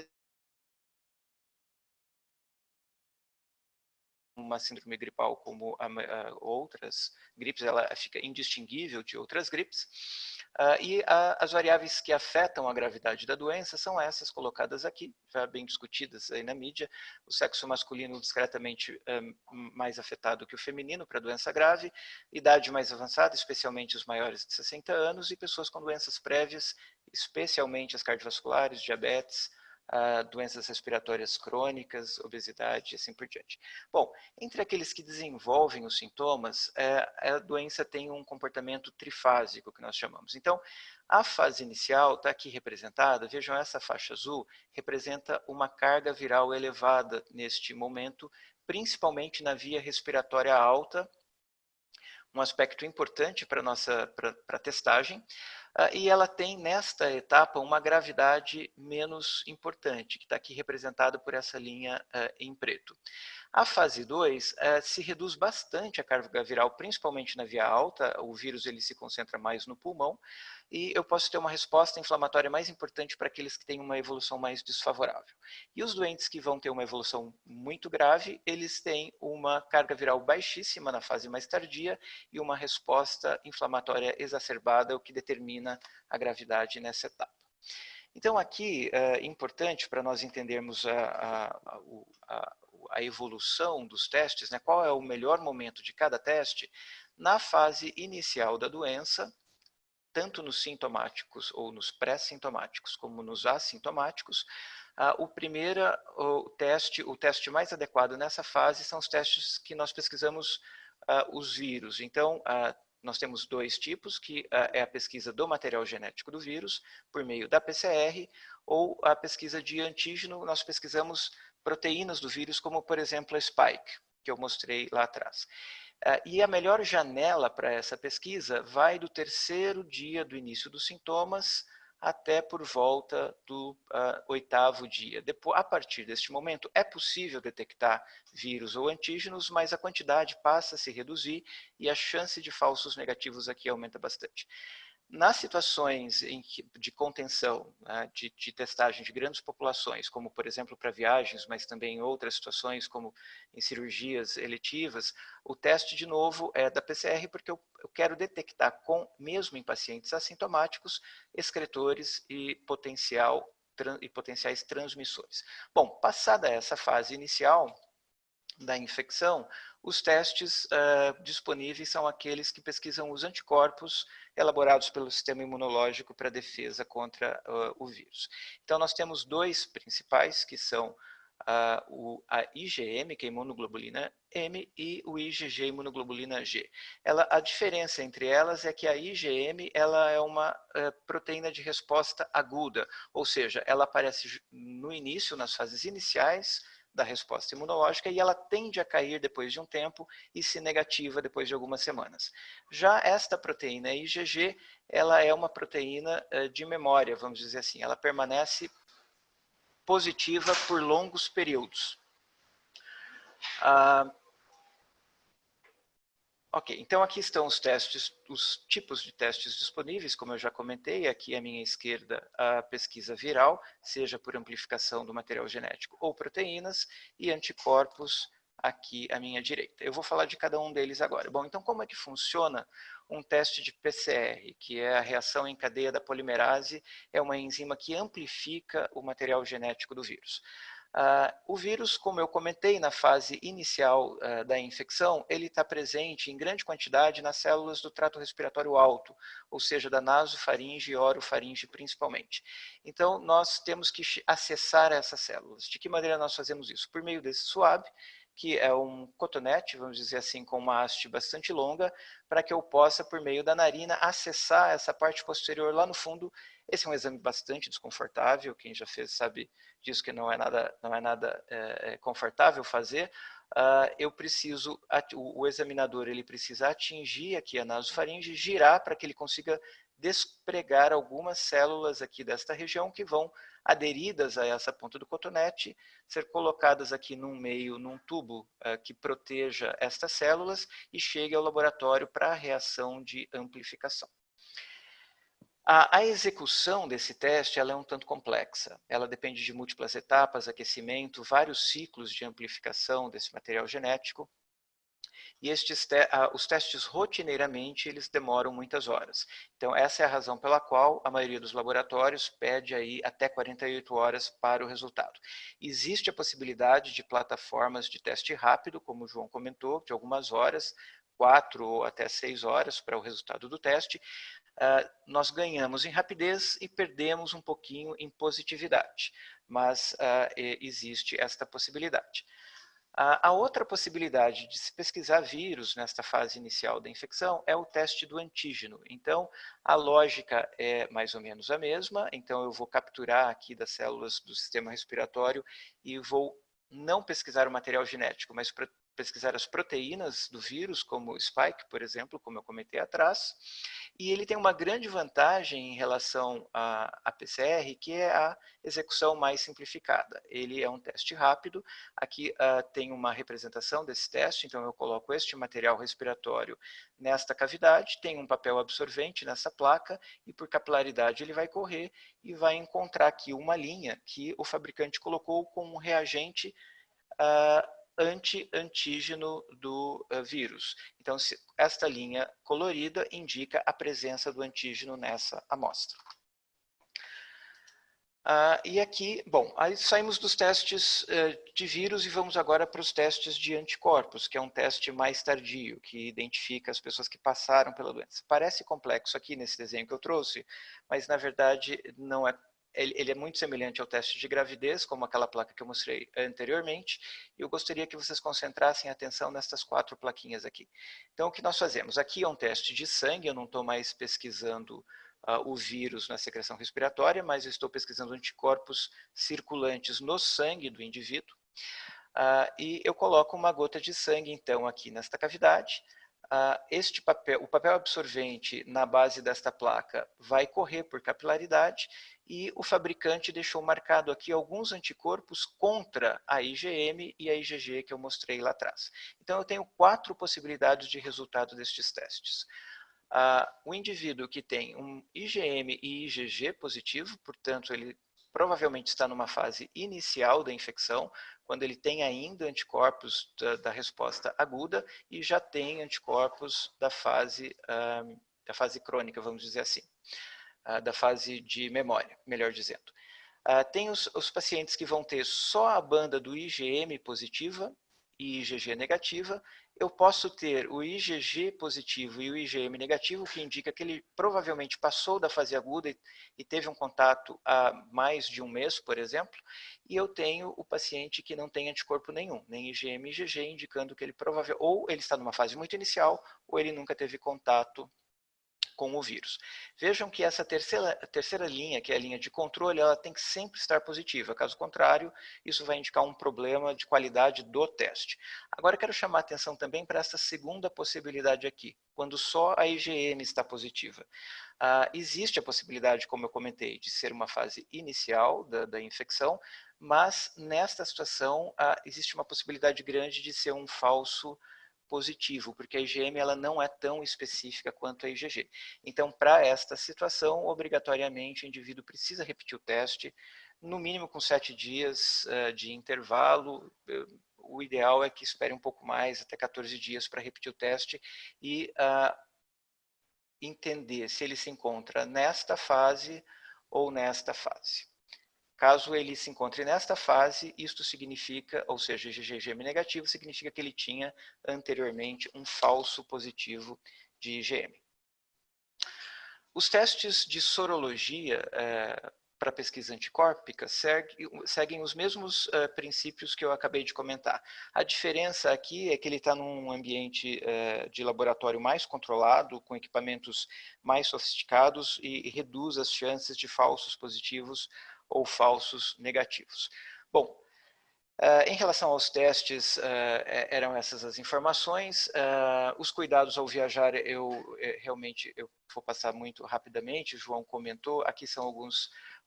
Speaker 4: Uma síndrome gripal como outras gripes, ela fica indistinguível de outras gripes. As variáveis que afetam a gravidade da doença são essas colocadas aqui, já bem discutidas aí na mídia. O sexo masculino discretamente mais afetado que o feminino para doença grave, idade mais avançada, especialmente os maiores de 60 anos, e pessoas com doenças prévias, especialmente as cardiovasculares, diabetes, doenças respiratórias crônicas, obesidade e assim por diante. Bom, entre aqueles que desenvolvem os sintomas, a doença tem um comportamento trifásico, que nós chamamos. Então, a fase inicial está aqui representada, vejam essa faixa azul, representa uma carga viral elevada neste momento, principalmente na via respiratória alta, um aspecto importante para a testagem, e ela tem nesta etapa uma gravidade menos importante, que está aqui representada por essa linha em preto. A fase 2 se reduz bastante a carga viral, principalmente na via alta, o vírus ele se concentra mais no pulmão, e eu posso ter uma resposta inflamatória mais importante para aqueles que têm uma evolução mais desfavorável. E os doentes que vão ter uma evolução muito grave, eles têm uma carga viral baixíssima na fase mais tardia e uma resposta inflamatória exacerbada, o que determina a gravidade nessa etapa. Então aqui é importante para nós entendermos a evolução dos testes, né? Qual é o melhor momento de cada teste, na fase inicial da doença, tanto nos sintomáticos ou nos pré-sintomáticos como nos assintomáticos. O teste mais adequado nessa fase são os testes que nós pesquisamos os vírus. Então, nós temos dois tipos, que é a pesquisa do material genético do vírus, por meio da PCR, ou a pesquisa de antígeno, nós pesquisamos proteínas do vírus, como, por exemplo, a spike. que eu mostrei lá atrás. E a melhor janela para essa pesquisa vai do 3º dia do início dos sintomas até por volta do 8º dia. Depois, a partir deste momento, é possível detectar vírus ou antígenos, mas a quantidade passa a se reduzir e a chance de falsos negativos aqui aumenta bastante. Nas situações de contenção, né, de testagem de grandes populações, como por exemplo para viagens, mas também em outras situações, como em cirurgias eletivas, o teste de novo é da PCR, porque eu quero detectar, mesmo em pacientes assintomáticos, excretores e potenciais transmissores. Bom, passada essa fase inicial da infecção, os testes disponíveis são aqueles que pesquisam os anticorpos elaborados pelo sistema imunológico para defesa contra o vírus. Então, nós temos 2 principais, que são a IgM, que é a imunoglobulina M, e o IgG, imunoglobulina G. A diferença entre elas é que a IgM ela é uma proteína de resposta aguda, ou seja, ela aparece no início, nas fases iniciais da resposta imunológica, e ela tende a cair depois de um tempo e se negativa depois de algumas semanas. Já esta proteína IgG, ela é uma proteína de memória, vamos dizer assim, ela permanece positiva por longos períodos. Ok, então aqui estão os testes, os tipos de testes disponíveis, como eu já comentei, aqui à minha esquerda a pesquisa viral, seja por amplificação do material genético ou proteínas, e anticorpos aqui à minha direita. Eu vou falar de cada um deles agora. Bom, então como é que funciona um teste de PCR, que é a reação em cadeia da polimerase, é uma enzima que amplifica o material genético do vírus. O vírus, como eu comentei na fase inicial da infecção, ele está presente em grande quantidade nas células do trato respiratório alto, ou seja, da nasofaringe e orofaringe principalmente. Então, nós temos que acessar essas células. De que maneira nós fazemos isso? Por meio desse swab, que é um cotonete, vamos dizer assim, com uma haste bastante longa, para que eu possa, por meio da narina, acessar essa parte posterior lá no fundo. Esse é um exame bastante desconfortável, quem já fez sabe disso, que não é nada confortável fazer. Eu preciso, o examinador ele precisa atingir aqui a nasofaringe, girar para que ele consiga despregar algumas células aqui desta região que vão aderidas a essa ponta do cotonete, ser colocadas aqui num tubo que proteja estas células e chegue ao laboratório para a reação de amplificação. A execução desse teste ela é um tanto complexa. Ela depende de múltiplas etapas, aquecimento, vários ciclos de amplificação desse material genético. E os testes rotineiramente eles demoram muitas horas. Então essa é a razão pela qual a maioria dos laboratórios pede aí até 48 horas para o resultado. Existe a possibilidade de plataformas de teste rápido, como o João comentou, de algumas horas, 4 ou até 6 horas para o resultado do teste. Nós ganhamos em rapidez e perdemos um pouquinho em positividade, mas existe esta possibilidade. A outra possibilidade de se pesquisar vírus nesta fase inicial da infecção é o teste do antígeno. Então, a lógica é mais ou menos a mesma. Então, eu vou capturar aqui das células do sistema respiratório e vou não pesquisar o material genético, mas pesquisar as proteínas do vírus, como o spike, por exemplo, como eu comentei atrás. E ele tem uma grande vantagem em relação à PCR, que é a execução mais simplificada. Ele é um teste rápido. Aqui tem uma representação desse teste, então eu coloco este material respiratório nesta cavidade, tem um papel absorvente nessa placa, e por capilaridade ele vai correr e vai encontrar aqui uma linha que o fabricante colocou com um reagente anti-antígeno do vírus. Então, esta linha colorida indica a presença do antígeno nessa amostra. E aqui, bom, aí saímos dos testes de vírus e vamos agora para os testes de anticorpos, que é um teste mais tardio, que identifica as pessoas que passaram pela doença. Parece complexo aqui nesse desenho que eu trouxe, mas na verdade não é. Ele é muito semelhante ao teste de gravidez, como aquela placa que eu mostrei anteriormente, e eu gostaria que vocês concentrassem a atenção nestas 4 plaquinhas aqui. Então, o que nós fazemos? Aqui é um teste de sangue, eu não estou mais pesquisando o vírus na secreção respiratória, mas eu estou pesquisando anticorpos circulantes no sangue do indivíduo. e eu coloco uma gota de sangue, então, aqui nesta cavidade. O papel absorvente na base desta placa vai correr por capilaridade e o fabricante deixou marcado aqui alguns anticorpos contra a IgM e a IgG que eu mostrei lá atrás. Então, eu tenho 4 possibilidades de resultado destes testes. O indivíduo que tem um IgM e IgG positivo, portanto, ele provavelmente está numa fase inicial da infecção, quando ele tem ainda anticorpos da resposta aguda e já tem anticorpos da fase crônica, vamos dizer assim, da fase de memória, melhor dizendo. Tem os pacientes que vão ter só a banda do IgM positiva e IgG negativa. Eu posso ter o IgG positivo e o IgM negativo, que indica que ele provavelmente passou da fase aguda e teve um contato há mais de um mês, por exemplo, e eu tenho o paciente que não tem anticorpo nenhum, nem IgM nem IgG, indicando que ele provavelmente ou ele está numa fase muito inicial ou ele nunca teve contato com o vírus. Vejam que essa terceira linha, que é a linha de controle, ela tem que sempre estar positiva. Caso contrário, isso vai indicar um problema de qualidade do teste. Agora, eu quero chamar a atenção também para essa segunda possibilidade aqui, quando só a IgM está positiva. Existe a possibilidade, como eu comentei, de ser uma fase inicial da infecção, mas nesta situação existe uma possibilidade grande de ser um falso positivo, porque a IgM ela não é tão específica quanto a IgG. Então, para esta situação, obrigatoriamente o indivíduo precisa repetir o teste, no mínimo com 7 dias de intervalo. O ideal é que espere um pouco mais, até 14 dias, para repetir o teste e entender se ele se encontra nesta fase ou nesta fase. Caso ele se encontre nesta fase, isto significa, ou seja, IgG negativo, significa que ele tinha anteriormente um falso positivo de IgM. Os testes de sorologia para pesquisa anticórpica seguem os mesmos princípios que eu acabei de comentar. A diferença aqui é que ele está num ambiente de laboratório mais controlado, com equipamentos mais sofisticados e reduz as chances de falsos positivos ou falsos negativos. Bom, em relação aos testes, eram essas as informações. Os cuidados ao viajar, realmente eu vou passar muito rapidamente, o João comentou, aqui são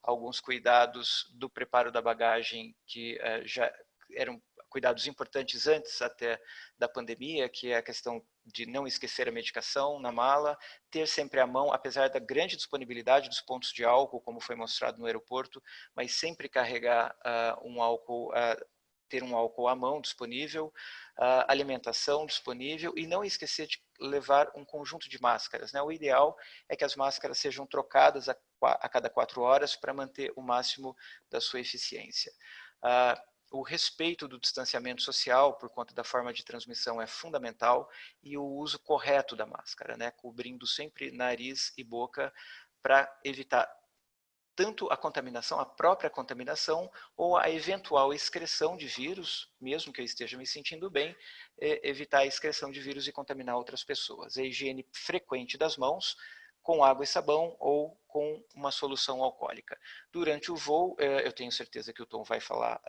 Speaker 4: alguns cuidados do preparo da bagagem que já eram cuidados importantes antes até da pandemia, que é a questão de não esquecer a medicação na mala, ter sempre à mão, apesar da grande disponibilidade dos pontos de álcool, como foi mostrado no aeroporto, mas sempre carregar ter um álcool à mão disponível, alimentação disponível e não esquecer de levar um conjunto de máscaras, né? O ideal é que as máscaras sejam trocadas a cada 4 horas para manter o máximo da sua eficiência. O respeito do distanciamento social por conta da forma de transmissão é fundamental e o uso correto da máscara, né? Cobrindo sempre nariz e boca para evitar tanto a contaminação, a própria contaminação, ou a eventual excreção de vírus, mesmo que eu esteja me sentindo bem, evitar a excreção de vírus e contaminar outras pessoas. A higiene frequente das mãos, com água e sabão ou com uma solução alcoólica. Durante o voo, eu tenho certeza que o Tom vai falar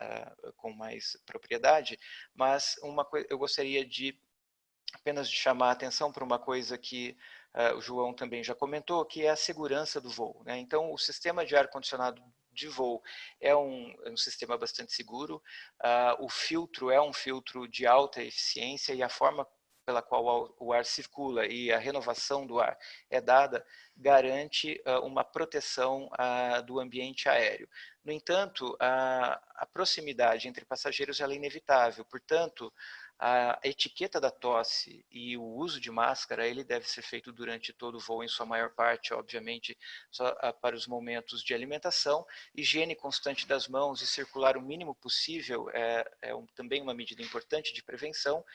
Speaker 4: com mais propriedade, mas eu gostaria apenas de chamar a atenção para uma coisa que o João também já comentou, que é a segurança do voo, né? Então, o sistema de ar-condicionado de voo é um sistema bastante seguro, o filtro é um filtro de alta eficiência e a forma pela qual o ar circula e a renovação do ar é dada, garante uma proteção do ambiente aéreo. No entanto, a proximidade entre passageiros ela é inevitável, portanto, a etiqueta da tosse e o uso de máscara, ele deve ser feito durante todo o voo, em sua maior parte, obviamente, só para os momentos de alimentação. Higiene constante das mãos e circular o mínimo possível também uma medida importante de prevenção.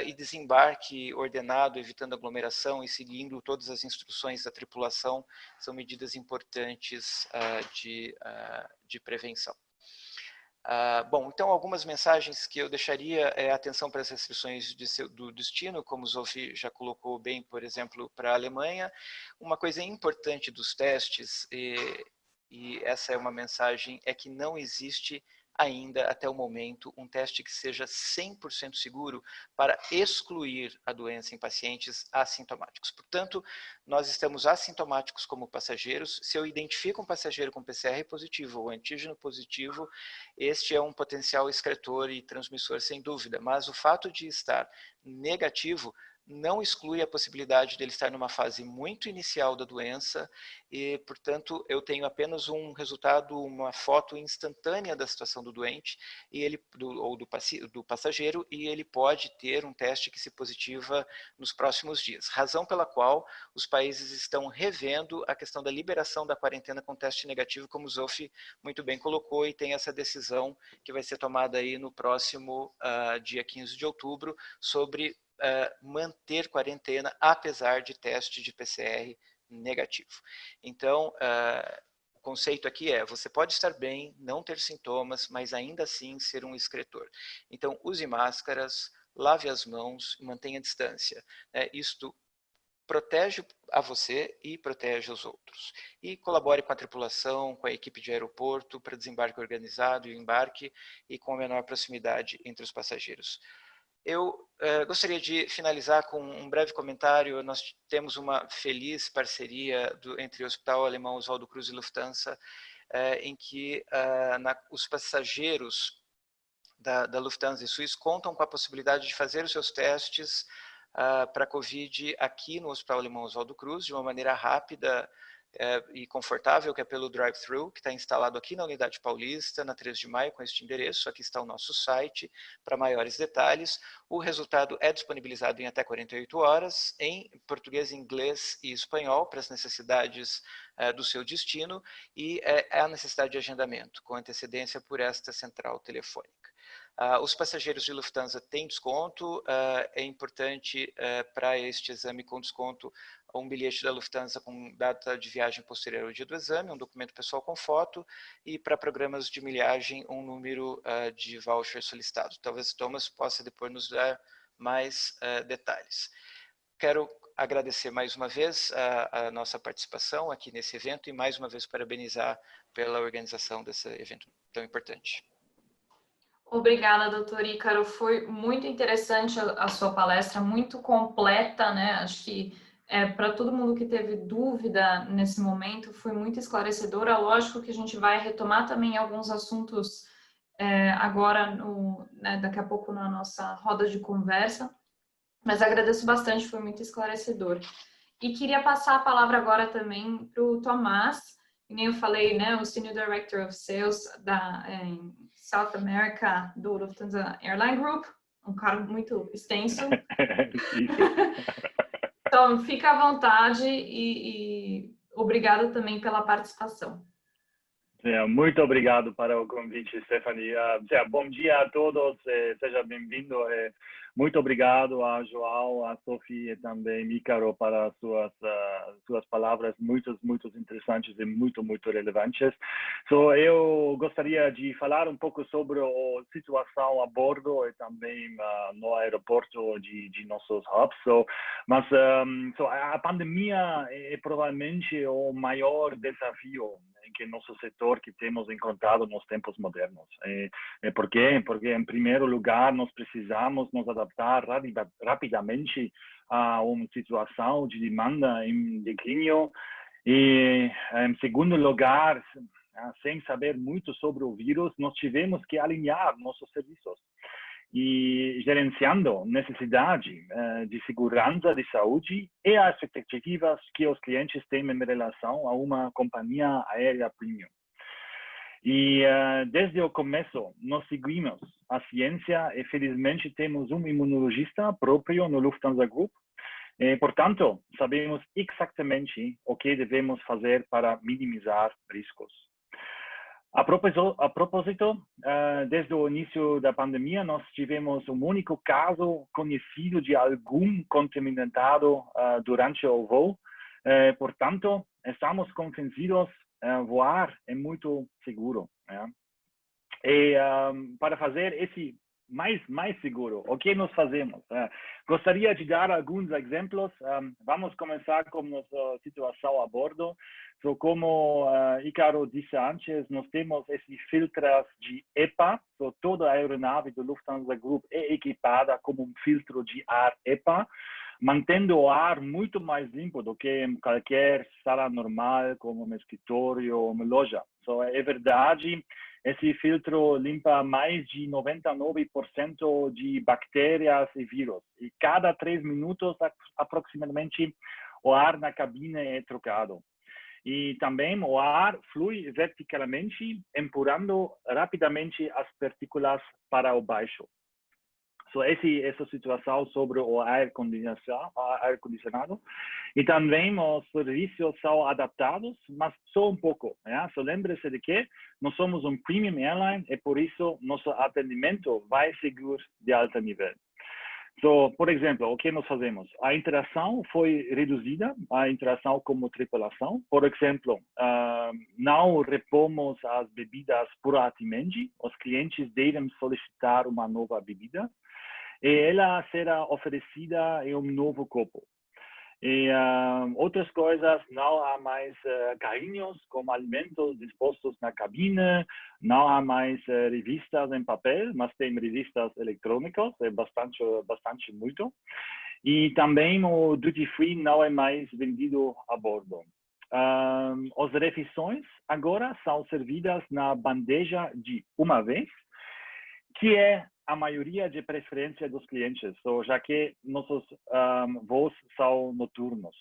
Speaker 4: E desembarque ordenado, evitando aglomeração e seguindo todas as instruções da tripulação, são medidas importantes de prevenção. Bom, então algumas mensagens que eu deixaria atenção para as restrições do destino, como o Zofi já colocou bem, por exemplo, para a Alemanha. Uma coisa importante dos testes, e essa é uma mensagem, é que não existe ainda, até o momento, um teste que seja 100% seguro para excluir a doença em pacientes assintomáticos. Portanto, nós estamos assintomáticos como passageiros. Se eu identifico um passageiro com PCR positivo ou antígeno positivo, este é um potencial excretor e transmissor sem dúvida, mas o fato de estar negativo não exclui a possibilidade dele estar numa fase muito inicial da doença e, portanto, eu tenho apenas um resultado, uma foto instantânea da situação do doente e ele, do passageiro, e ele pode ter um teste que se positiva nos próximos dias. Razão pela qual os países estão revendo a questão da liberação da quarentena com teste negativo, como o Zofi muito bem colocou, e tem essa decisão que vai ser tomada aí no próximo dia 15 de outubro sobre manter quarentena apesar de teste de PCR negativo. Então, o conceito aqui é, você pode estar bem, não ter sintomas, mas ainda assim ser um excretor. Então, use máscaras, lave as mãos, mantenha a distância. Isto protege a você e protege os outros. E colabore com a tripulação, com a equipe de aeroporto, para desembarque organizado e embarque, e com a menor proximidade entre os passageiros. Eu gostaria de finalizar com um breve comentário. Nós temos uma feliz parceria entre o Hospital Alemão Oswaldo Cruz e Lufthansa, em que os passageiros da Lufthansa e Swiss contam com a possibilidade de fazer os seus testes para Covid aqui no Hospital Alemão Oswaldo Cruz, de uma maneira rápida e confortável, que é pelo drive-thru, que está instalado aqui na Unidade Paulista, na 3 de maio, com este endereço. Aqui está o nosso site para maiores detalhes. O resultado é disponibilizado em até 48 horas, em português, inglês e espanhol, para as necessidades do seu destino, e a necessidade de agendamento, com antecedência por esta central telefônica. Os passageiros de Lufthansa têm desconto. É importante para este exame com desconto um bilhete da Lufthansa com data de viagem posterior ao dia do exame, um documento pessoal com foto, e para programas de milhagem um número de voucher solicitado. Talvez Thomas possa depois nos dar mais detalhes. Quero agradecer mais uma vez a nossa participação aqui nesse evento e mais uma vez parabenizar pela organização desse evento tão importante.
Speaker 1: Obrigada, doutor Ícaro. Foi muito interessante a sua palestra, muito completa, né? Acho que para todo mundo que teve dúvida nesse momento, foi muito esclarecedora. Lógico que a gente vai retomar também alguns assuntos agora, daqui a pouco, na nossa roda de conversa, mas agradeço bastante, foi muito esclarecedor. E queria passar a palavra agora também para o Tomás, que nem eu falei, né, o Senior Director of Sales da South America do Lufthansa Airline Group, um cargo muito extenso. Então, fica à vontade e obrigada também pela participação.
Speaker 5: Muito obrigado para o convite, Stephanie. Bom dia a todos, seja bem-vindo. Muito obrigado a João, a Sophie e também Ícaro para suas palavras muito interessantes e muito relevantes. Eu gostaria de falar um pouco sobre a situação a bordo e também no aeroporto de nossos hubs. Mas a pandemia é provavelmente o maior desafio que nosso setor que temos encontrado nos tempos modernos. Por quê? Porque, em primeiro lugar, nós precisamos nos adaptar rapidamente a uma situação de demanda em declínio. E, em segundo lugar, sem saber muito sobre o vírus, nós tivemos que alinhar nossos serviços e gerenciando necessidade de segurança de saúde e as expectativas que os clientes têm em relação a uma companhia aérea premium. E desde o começo, nós seguimos a ciência e, felizmente, temos um imunologista próprio no Lufthansa Group. Portanto, sabemos exatamente o que devemos fazer para minimizar riscos. A propósito, desde o início da pandemia, nós tivemos um único caso conhecido de algum contaminado durante o voo. Portanto, estamos convencidos voar é muito seguro. E para fazer esse mais seguro. O que nós fazemos? Gostaria de dar alguns exemplos. Vamos começar com nossa situação a bordo. So, como Ícaro disse antes, nós temos esses filtros de EPA. So, toda a aeronave do Lufthansa Group é equipada com um filtro de ar EPA, mantendo o ar muito mais limpo do que em qualquer sala normal, como um escritório ou uma loja. So, é verdade, esse filtro limpa mais de 99% de bactérias e vírus. E cada 3 minutos, aproximadamente, o ar na cabine é trocado. E também o ar flui verticalmente, empurrando rapidamente as partículas para o baixo. So, essa situação sobre o ar-condicionado. E também os serviços são adaptados, mas só um pouco. So, lembre-se de que nós somos um premium airline e por isso nosso atendimento vai seguir de alto nível. So, por exemplo, o que nós fazemos? A interação foi reduzida, a interação como tripulação. Por exemplo, não repomos as bebidas proativamente. Os clientes devem solicitar uma nova bebida e ela será oferecida em um novo copo. E outras coisas, não há mais carrinhos com alimentos dispostos na cabine, não há mais revistas em papel, mas tem revistas eletrônicas, é bastante muito. E também o duty free não é mais vendido a bordo. As refeições agora são servidas na bandeja de uma vez, que é a maioria de preferência dos clientes, já que nossos voos são noturnos.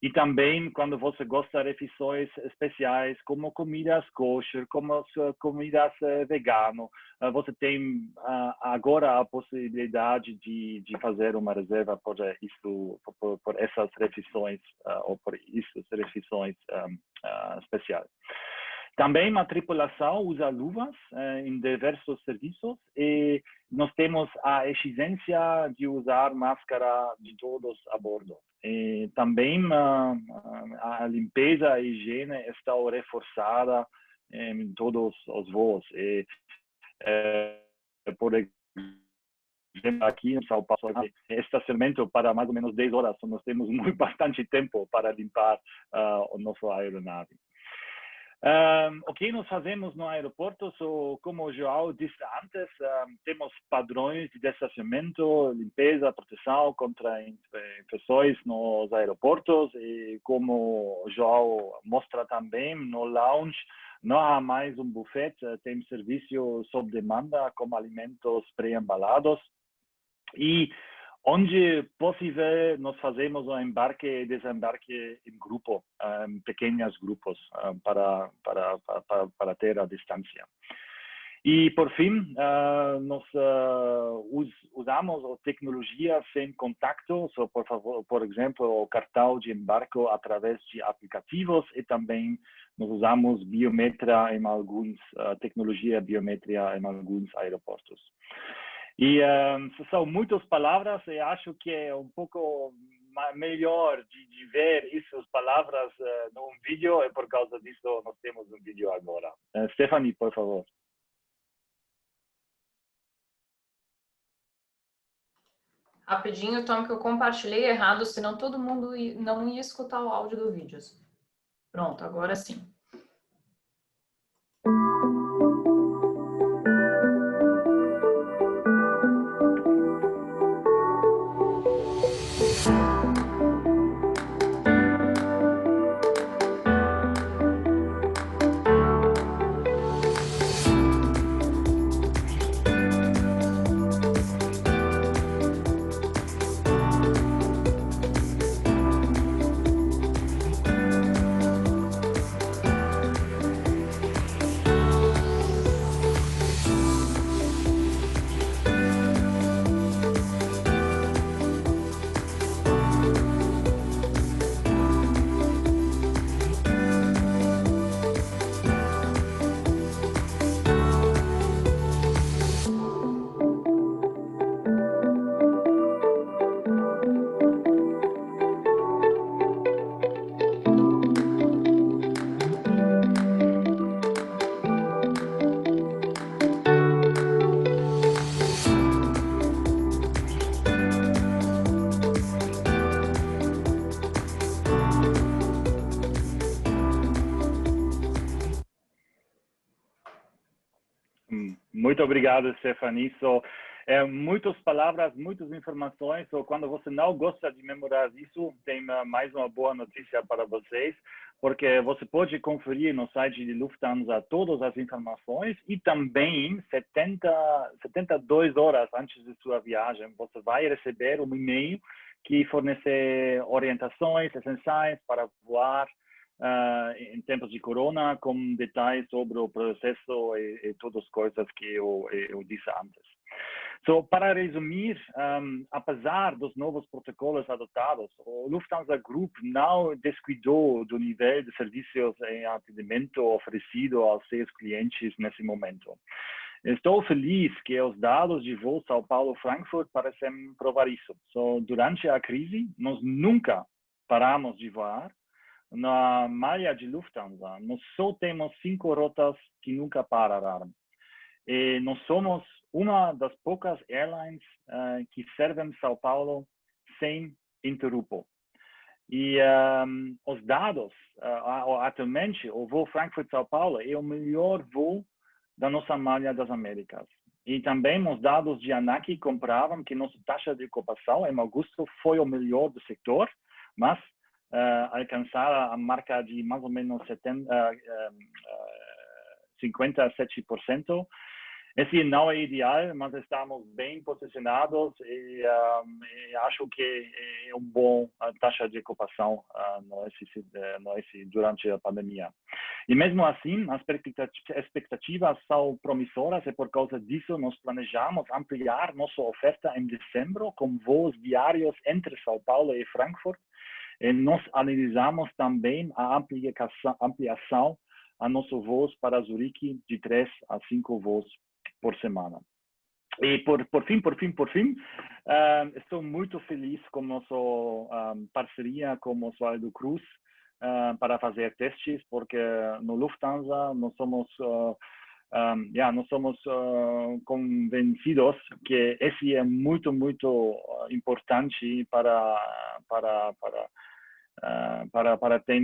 Speaker 5: E também, quando você gosta de refeições especiais, como comidas kosher, como comidas vegano, você tem agora a possibilidade de fazer uma reserva por essas refeições, ou por essas refeições especiais. Também a tripulação usa luvas em diversos serviços e nós temos a exigência de usar máscara de todos a bordo. E também a limpeza e higiene estão reforçada em todos os voos. E, por exemplo, aqui em São Paulo, estacionamento para mais ou menos 10 horas, nós temos bastante tempo para limpar o nosso aeronave. O que nós fazemos no aeroporto, como o João disse antes, temos padrões de estacionamento, limpeza, proteção contra infecções nos aeroportos e como o João mostra também, no lounge não há mais um buffet, tem serviço sob demanda com alimentos pré-embalados e onde possível, nós fazemos o embarque e desembarque em grupo, em pequenos grupos, para ter a distância. E, por fim, nós usamos a tecnologia sem contato, por exemplo, o cartão de embarque através de aplicativos e também nós usamos biometria em tecnologia biométrica em alguns aeroportos. E são muitas palavras e acho que é um pouco melhor de ver essas palavras num vídeo e por causa disso nós temos um vídeo agora. Stephanie, por favor.
Speaker 1: Rapidinho, Tom, que eu compartilhei errado, senão todo mundo não ia escutar o áudio do vídeo. Pronto, agora sim.
Speaker 5: Muito obrigado, Stephanie. Muitas palavras, muitas informações. Quando você não gosta de memorizar isso, tem mais uma boa notícia para vocês, porque você pode conferir no site de Lufthansa todas as informações e também 72 horas antes de sua viagem, você vai receber um e-mail que fornece orientações essenciais para voar em tempos de corona, com detalhes sobre o processo e todas as coisas que eu disse antes. Para resumir, apesar dos novos protocolos adotados, o Lufthansa Group não descuidou do nível de serviços e atendimento oferecido aos seus clientes nesse momento. Estou feliz que os dados de voo São Paulo-Frankfurt parecem provar isso. Durante a crise, nós nunca paramos de voar. Na malha de Lufthansa, nós só temos 5 rotas que nunca pararam. E nós somos uma das poucas airlines que servem São Paulo sem interruptor. E os dados, atualmente, o voo Frankfurt-São Paulo é o melhor voo da nossa malha das Américas. E também os dados de ANAC comprovam que nossa taxa de ocupação em agosto foi o melhor do setor, mas alcançar a marca de mais ou menos 57%. Esse não é ideal, mas estamos bem posicionados e acho que é uma boa taxa de ocupação durante a pandemia. E mesmo assim, as expectativas são promissoras e por causa disso nós planejamos ampliar nossa oferta em dezembro com voos diários entre São Paulo e Frankfurt. E nós analisamos também a ampliação a nossos voos para Zurique de 3 a 5 voos por semana. E por fim, estou muito feliz com nossa parceria com o Oswaldo Cruz para fazer testes, porque no Lufthansa nós somos convencidos que esse é muito importante para ter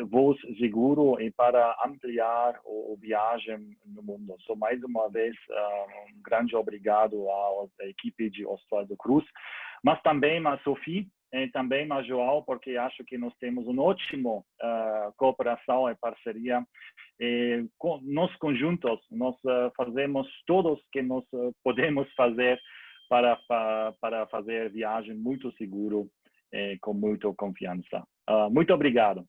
Speaker 5: voos seguros e para ampliar a viagem no mundo. Mais uma vez, um grande obrigado à equipe de Oswaldo Cruz, mas também a Sophie e também a João, porque acho que nós temos uma ótima cooperação e parceria. E nós conjuntos, nós fazemos todos que nós podemos fazer para fazer viagem muito seguro com muita confiança. Muito obrigado.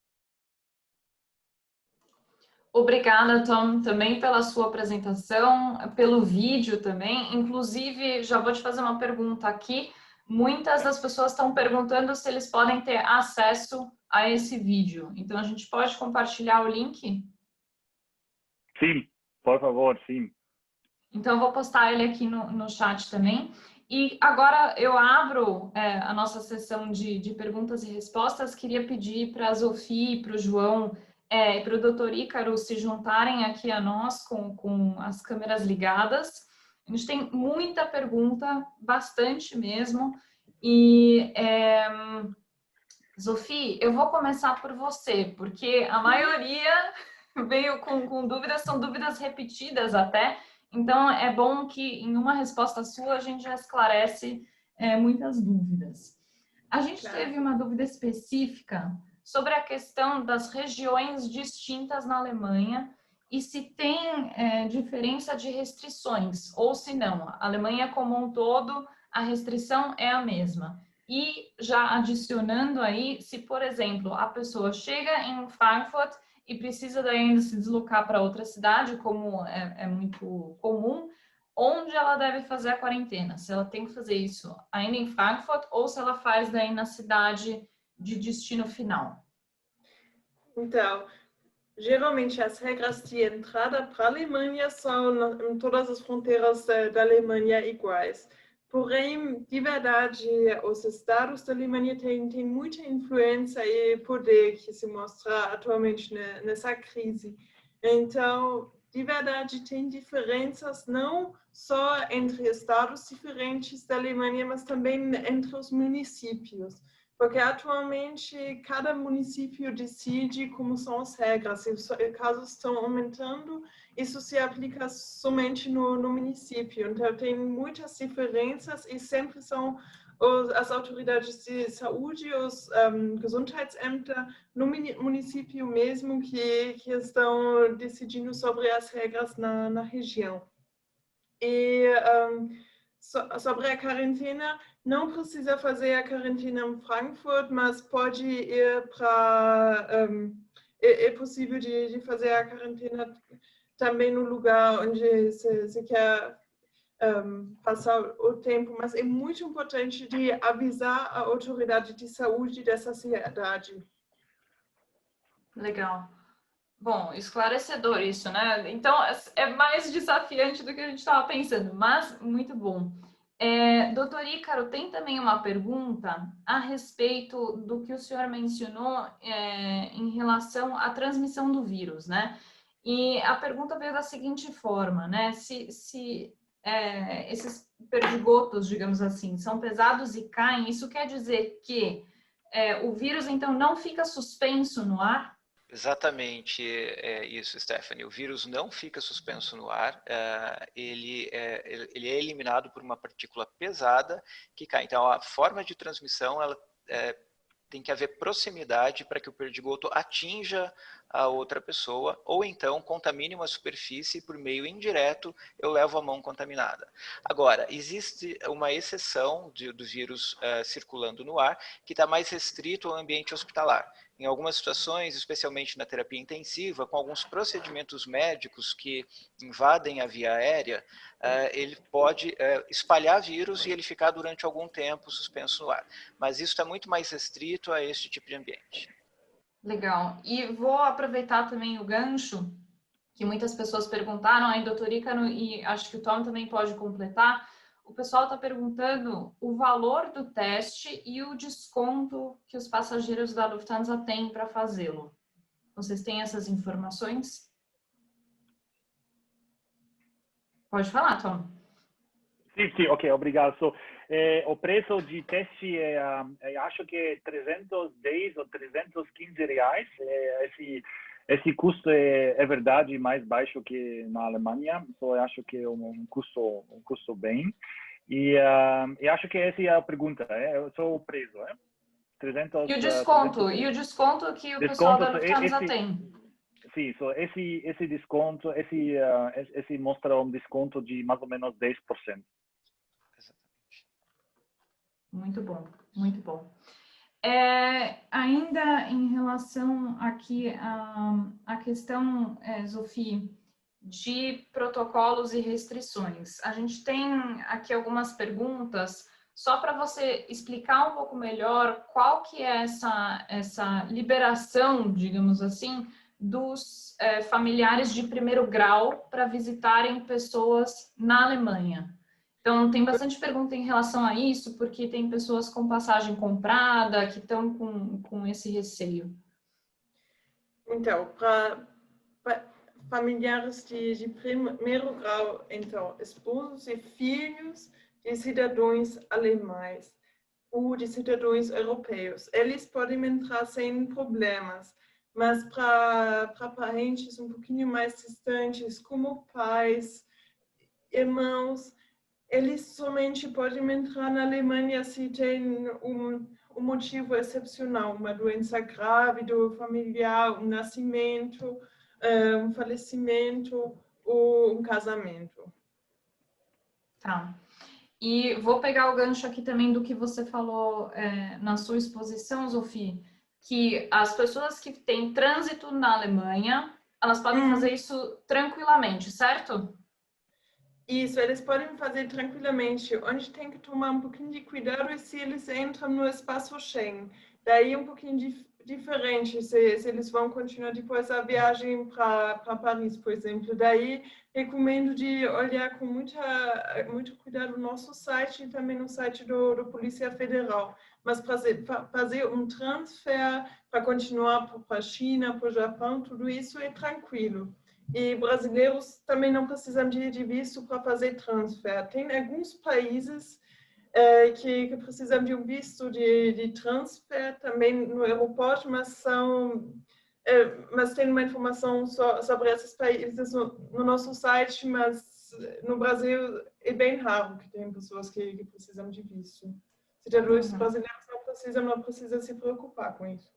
Speaker 1: Obrigada, Tom, também pela sua apresentação, pelo vídeo também. Inclusive, já vou te fazer uma pergunta aqui. Muitas das pessoas estão perguntando se eles podem ter acesso a esse vídeo. Então, a gente pode compartilhar o link?
Speaker 5: Sim, por favor, sim.
Speaker 1: Então, eu vou postar ele aqui no chat também. E agora eu abro a nossa sessão de perguntas e respostas. Queria pedir para a Sophie, para o João e para o Dr. Ícaro se juntarem aqui a nós com as câmeras ligadas. A gente tem muita pergunta, bastante mesmo. E, Sophie, eu vou começar por você, porque a maioria veio com dúvidas, são dúvidas repetidas até. Então, é bom que em uma resposta sua a gente já esclarece muitas dúvidas. A gente teve uma dúvida específica sobre a questão das regiões distintas na Alemanha e se tem diferença de restrições, ou se não, a Alemanha como um todo, a restrição é a mesma. E já adicionando aí, se, por exemplo, a pessoa chega em Frankfurt e precisa daí ainda se deslocar para outra cidade, como é muito comum, onde ela deve fazer a quarentena? Se ela tem que fazer isso ainda em Frankfurt ou se ela faz daí na cidade de destino final?
Speaker 3: Então, geralmente as regras de entrada para a Alemanha são em todas as fronteiras da Alemanha iguais. Porém, de verdade, os estados da Alemanha têm muita influência e poder que se mostra atualmente nessa crise. Então, de verdade, tem diferenças não só entre estados diferentes da Alemanha, mas também entre os municípios. Porque atualmente cada município decide como são as regras. Se os casos estão aumentando, isso se aplica somente no município. Então tem muitas diferenças e sempre são as autoridades de saúde, os Gesundheitsämter no município mesmo que estão decidindo sobre as regras na região. E sobre a quarentena, não precisa fazer a quarentena em Frankfurt, mas pode ir para... é possível de fazer a quarentena também no lugar onde se quer passar o tempo, mas é muito importante de avisar a autoridade de saúde dessa cidade.
Speaker 1: Legal. Bom, esclarecedor isso, né? Então, é mais desafiante do que a gente estava pensando, mas muito bom. Doutor Ícaro, tem também uma pergunta a respeito do que o senhor mencionou em relação à transmissão do vírus, né? E a pergunta veio da seguinte forma, né? Se esses perdigotos, digamos assim, são pesados e caem, isso quer dizer que o vírus, então, não fica suspenso no ar?
Speaker 4: Exatamente isso, Stephanie. O vírus não fica suspenso no ar, ele é eliminado por uma partícula pesada que cai. Então, a forma de transmissão, ela tem que haver proximidade para que o perdigoto atinja a outra pessoa, ou então contamine uma superfície e por meio indireto eu levo a mão contaminada. Agora, existe uma exceção do vírus circulando no ar, que está mais restrito ao ambiente hospitalar. Em algumas situações, especialmente na terapia intensiva, com alguns procedimentos médicos que invadem a via aérea, ele pode espalhar vírus e ele ficar durante algum tempo suspenso no ar. Mas isso está muito mais restrito a este tipo de ambiente.
Speaker 1: Legal. E vou aproveitar também o gancho, que muitas pessoas perguntaram, aí, doutor Ícaro, e acho que o Tom também pode completar. O pessoal está perguntando o valor do teste e o desconto que os passageiros da Lufthansa têm para fazê-lo. Vocês têm essas informações? Pode falar, Tom.
Speaker 5: Sim, ok, obrigado. O preço de teste acho que é 310 ou 315 reais. Esse custo é verdade mais baixo que na Alemanha, então eu acho que é um custo bem. E acho que essa é a pergunta, eu sou o preço, 300.
Speaker 1: E o desconto?
Speaker 5: 300,
Speaker 1: e o desconto que o pessoal da Lufthansa tem?
Speaker 5: Sim, esse desconto, esse mostra um desconto de mais ou menos 10%.
Speaker 1: Muito bom, muito bom. Ainda em relação aqui à questão, Zofia, de protocolos e restrições. A gente tem aqui algumas perguntas, só para você explicar um pouco melhor qual que é essa liberação, digamos assim, dos familiares de primeiro grau para visitarem pessoas na Alemanha. Então, tem bastante pergunta em relação a isso, porque tem pessoas com passagem comprada que estão com esse receio.
Speaker 3: Então, para familiares de primeiro grau, então, esposos e filhos de cidadãos alemães ou de cidadãos europeus, eles podem entrar sem problemas, mas para parentes um pouquinho mais distantes, como pais, irmãos, eles somente podem entrar na Alemanha se tem um motivo excepcional, uma doença grave do familiar, um nascimento, um falecimento ou um casamento.
Speaker 1: Tá. E vou pegar o gancho aqui também do que você falou na sua exposição, Zofia, que as pessoas que têm trânsito na Alemanha, elas podem fazer isso tranquilamente, certo?
Speaker 3: Isso, eles podem fazer tranquilamente. Onde tem que tomar um pouquinho de cuidado é se eles entram no espaço Schengen. Daí é um pouquinho diferente se eles vão continuar depois a viagem para Paris, por exemplo. Daí recomendo de olhar com muito cuidado no nosso site e também no site do Polícia Federal. Mas fazer um transfer para continuar para a China, para o Japão, tudo isso é tranquilo. E brasileiros também não precisam de visto para fazer transfer. Tem alguns países que precisam de um visto de transfer também no aeroporto, mas tem uma informação sobre esses países no nosso site, mas no Brasil é bem raro que tem pessoas que precisam de visto. Cidadãos brasileiros não precisam se preocupar com isso.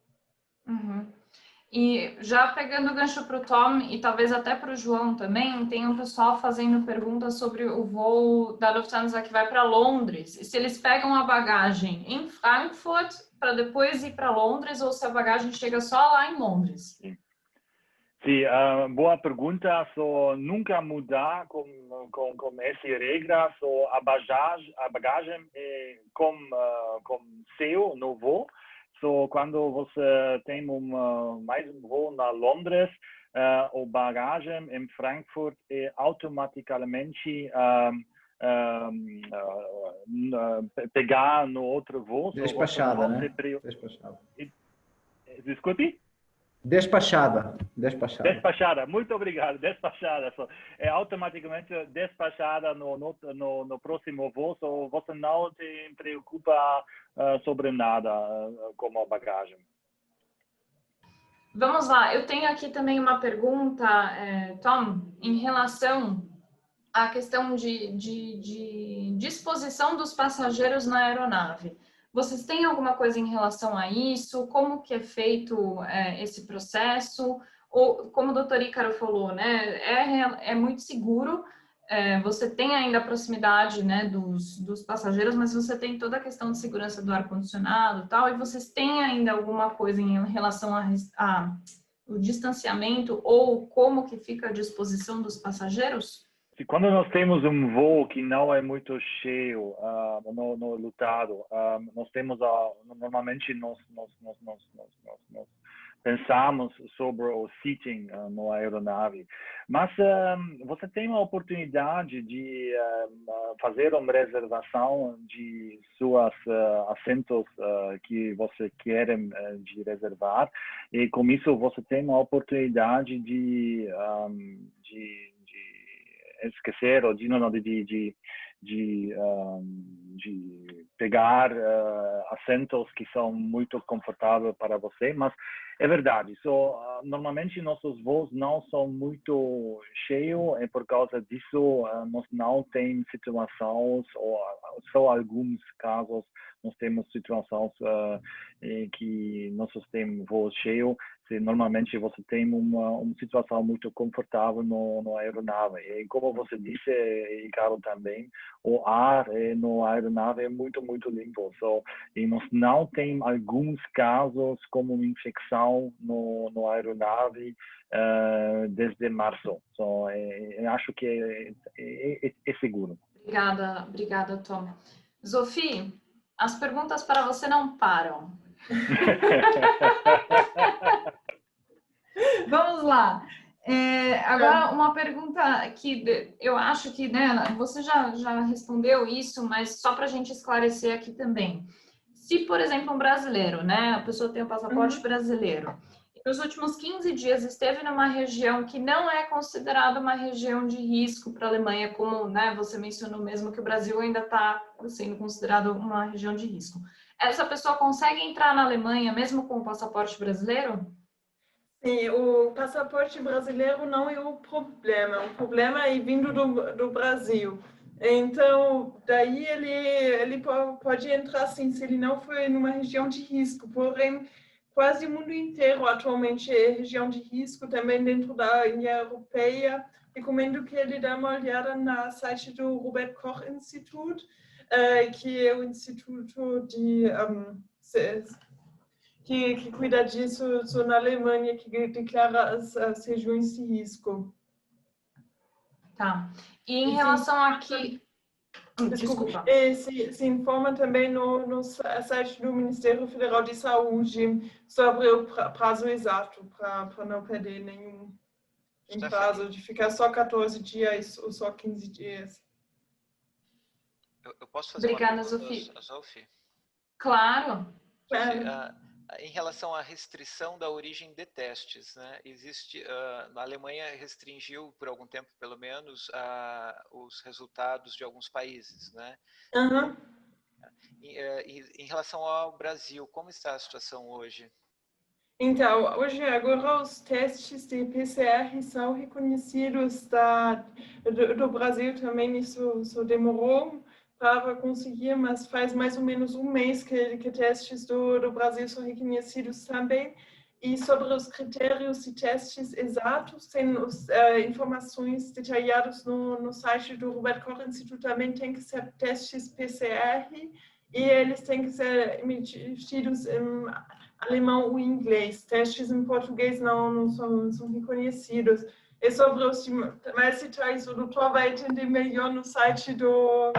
Speaker 1: E já pegando o gancho para o Tom e talvez até para o João também, tem um pessoal fazendo perguntas sobre o voo da Lufthansa que vai para Londres. E se eles pegam a bagagem em Frankfurt para depois ir para Londres ou se a bagagem chega só lá em Londres?
Speaker 5: Sim, boa pergunta. Nunca mudar com essa regra. A bagagem é como seu no voo. Quando você tem mais um voo na Londres, a bagagem em Frankfurt é automaticamente pegar no outro voo.
Speaker 2: Despachada, né? Despachada.
Speaker 5: Desculpe?
Speaker 2: Despachada.
Speaker 5: Muito obrigado. Despachada. É automaticamente despachada no próximo voo. Você não se preocupa sobre nada como bagagem.
Speaker 1: Vamos lá. Eu tenho aqui também uma pergunta, Tom, em relação à questão de disposição dos passageiros na aeronave. Vocês têm alguma coisa em relação a isso? Como que é feito esse processo? Ou, como o doutor Ícaro falou, né, é muito seguro, você tem ainda a proximidade, né, dos passageiros, mas você tem toda a questão de segurança do ar-condicionado e tal, e vocês têm ainda alguma coisa em relação ao distanciamento ou como que fica a disposição dos passageiros?
Speaker 5: Quando nós temos um voo que não é muito cheio, não lotado, nós temos normalmente nós pensamos sobre o seating na aeronave, mas você tem a oportunidade de fazer uma reservação de seus assentos que você quer de reservar, e com isso você tem a oportunidade de esquecer ou de pegar assentos que são muito confortáveis para você, mas é verdade. Normalmente nossos voos não são muito cheios e por causa disso nós não temos situações, ou só alguns casos nós temos situações em que nós temos voos cheios. Normalmente você tem uma situação muito confortável na aeronave. E como você disse, e Carol também, o ar na aeronave é muito, muito limpo. E nós não temos alguns casos como uma infecção na aeronave desde março. Eu acho que é seguro.
Speaker 1: Obrigada, Tom. Zofie, as perguntas para você não param. Vamos lá. Agora, uma pergunta que eu acho que, né, você já respondeu isso, mas só para a gente esclarecer aqui também. Se, por exemplo, um brasileiro, né, a pessoa tem o passaporte brasileiro, e nos últimos 15 dias esteve numa região que não é considerada uma região de risco para a Alemanha, como, né, você mencionou mesmo que o Brasil ainda está sendo considerado uma região de risco. Essa pessoa consegue entrar na Alemanha mesmo com o passaporte brasileiro?
Speaker 3: Sim, o passaporte brasileiro não é o problema é vindo do Brasil. Então, daí ele pode entrar sim, se ele não for numa região de risco. Porém, quase o mundo inteiro atualmente é região de risco, também dentro da União Europeia. Recomendo que ele dê uma olhada na site do Robert Koch Institute, que é o instituto que cuida disso na Alemanha, que declara as regiões de risco.
Speaker 1: Tá. E em relação aqui...
Speaker 3: Desculpa. Se informa também no site do Ministério Federal de Saúde sobre o prazo exato, para não perder nenhum prazo, de ficar só 14 dias ou só 15 dias.
Speaker 4: Eu posso fazer
Speaker 1: Obrigada,
Speaker 4: uma pergunta,
Speaker 1: Zofie? Claro.
Speaker 4: Em relação à restrição da origem de testes, né? Existe, a Alemanha restringiu por algum tempo, pelo menos, os resultados de alguns países, né? Em relação ao Brasil, como está a situação hoje?
Speaker 3: Então, hoje, agora, os testes de PCR são reconhecidos do Brasil também. Isso demorou para conseguir, mas faz mais ou menos um mês que testes do Brasil são reconhecidos também. E sobre os critérios de testes exatos, tem informações detalhadas no site do Robert Koch Institute. Também tem que ser testes PCR e eles têm que ser emitidos em alemão ou inglês. Testes em português não são reconhecidos. E sobre os mais detalhes, o doutor vai entender melhor no site do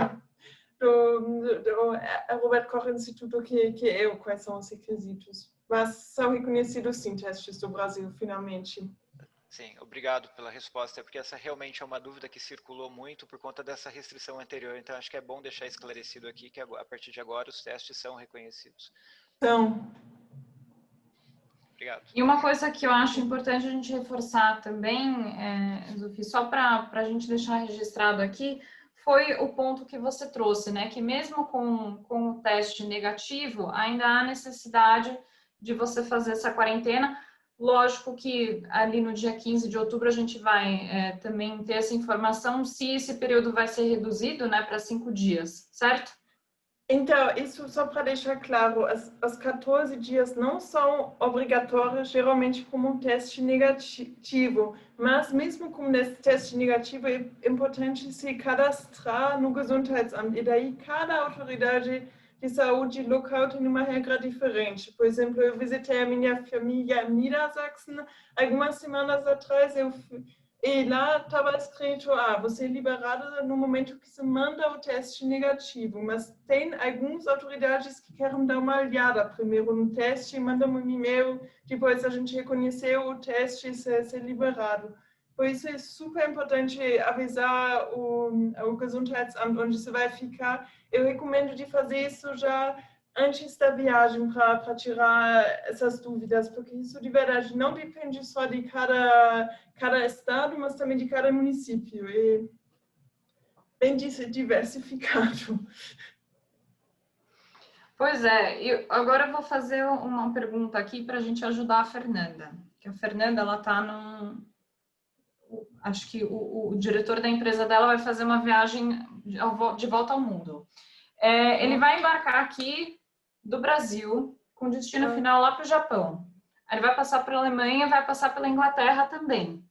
Speaker 3: Robert Koch Instituto que eu, quais são os requisitos. Mas são reconhecidos, sim, testes do Brasil, finalmente.
Speaker 4: Sim, obrigado pela resposta, porque essa realmente é uma dúvida que circulou muito por conta dessa restrição anterior. Então, acho que é bom deixar esclarecido aqui que a partir de agora os testes são reconhecidos.
Speaker 3: Então,
Speaker 4: obrigado.
Speaker 1: E uma coisa que eu acho importante a gente reforçar também, Zufi, só para a gente deixar registrado aqui, foi o ponto que você trouxe, né? Que mesmo com o teste negativo, ainda há necessidade de você fazer essa quarentena. Lógico que ali no dia 15 de outubro a gente vai também ter essa informação se esse período vai ser reduzido, né, para 5 dias, certo?
Speaker 3: Então, isso só para deixar claro, os 14 dias não são obrigatórios, geralmente como um teste negativo, mas mesmo com esse teste negativo é importante se cadastrar no Gesundheitsamt, e daí cada autoridade de saúde local tem uma regra diferente. Por exemplo, eu visitei a minha família em Niedersachsen algumas semanas atrás, e lá estava escrito, você é liberado no momento que se manda o teste negativo, mas tem algumas autoridades que querem dar uma olhada primeiro no teste, mandam um e-mail, depois a gente reconheceu o teste e ser liberado. Por isso é super importante avisar o Gesundheitsamt onde você vai ficar. Eu recomendo de fazer isso já antes da viagem para tirar essas dúvidas, porque isso de verdade não depende só de cada estado, mas também de cada município. E bem diversificado.
Speaker 1: Pois é, agora eu vou fazer uma pergunta aqui para a gente ajudar a Fernanda. Que a Fernanda, ela está acho que o diretor da empresa dela vai fazer uma viagem de volta ao mundo. Ele vai embarcar aqui do Brasil, com destino final lá para o Japão. Aí ele vai passar pela Alemanha, vai passar pela Inglaterra também.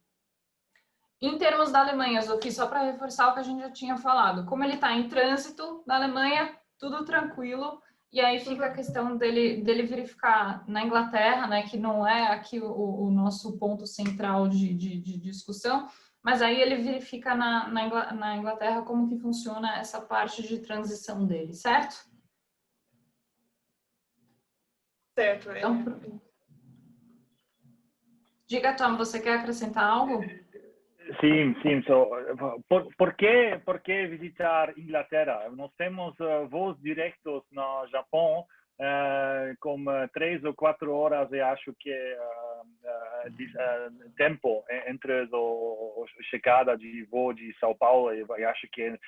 Speaker 1: Em termos da Alemanha, Zofi, só para reforçar o que a gente já tinha falado, como ele está em trânsito na Alemanha, tudo tranquilo, e aí fica a questão dele verificar na Inglaterra, né, que não é aqui o nosso ponto central de discussão, mas aí ele verifica na Inglaterra como que funciona essa parte de transição dele, certo?
Speaker 3: Certo.
Speaker 1: Então, diga, Tom, você quer acrescentar algo?
Speaker 5: Sim. Por que visitar Inglaterra? Nós temos voos diretos no Japão com 3 ou 4 horas, eu acho que tempo entre a chegada de voo de São Paulo. Eu acho que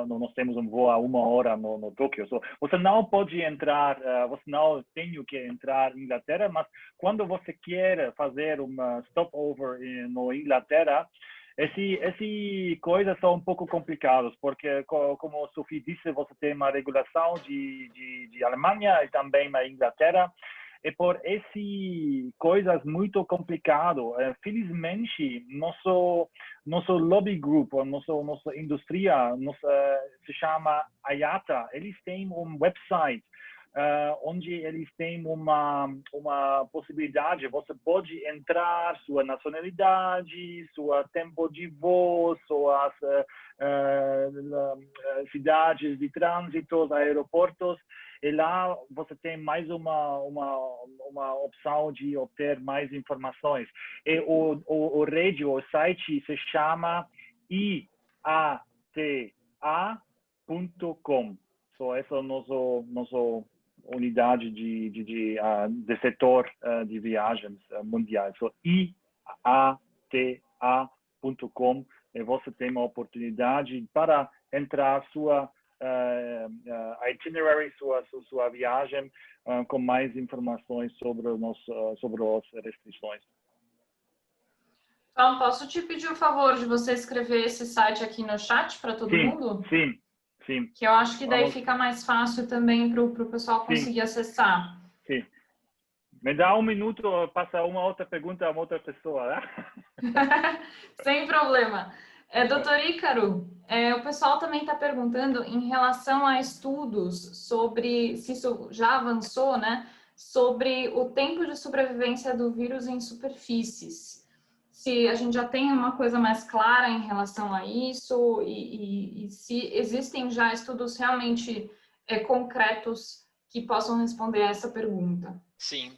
Speaker 5: nós temos um voo a 1 hora no Tóquio. Você não pode entrar, você não tem que entrar em Inglaterra, mas quando você quer fazer uma stopover no Inglaterra, essas coisas são um pouco complicadas, porque, como a Sophie disse, você tem uma regulação de Alemanha e também na Inglaterra, e por essas coisas muito complicadas, felizmente, nosso lobby group, nossa indústria, se chama IATA, eles têm um website, onde eles têm uma possibilidade, você pode entrar sua nacionalidade, seu tempo de voo, suas cidades de trânsito, aeroportos, e lá você tem mais uma opção de obter mais informações. E o site se chama iata.com. Essa é a nossa unidade de setor de viagens mundiais. iata.com, e você tem uma oportunidade para entrar sua itinerary, sua viagem, com mais informações sobre as restrições.
Speaker 1: Então, posso te pedir o favor de você escrever esse site aqui no chat para todo mundo?
Speaker 5: Sim.
Speaker 1: Que eu acho que daí fica mais fácil também para o pessoal conseguir acessar.
Speaker 5: Sim. Me dá um minuto, passa uma outra pergunta a uma outra pessoa, né?
Speaker 1: Sem problema. Doutor Ícaro, o pessoal também está perguntando em relação a estudos sobre, se isso já avançou, né? Sobre o tempo de sobrevivência do vírus em superfícies. Se a gente já tem uma coisa mais clara em relação a isso e se existem já estudos realmente concretos que possam responder a essa pergunta.
Speaker 4: Sim,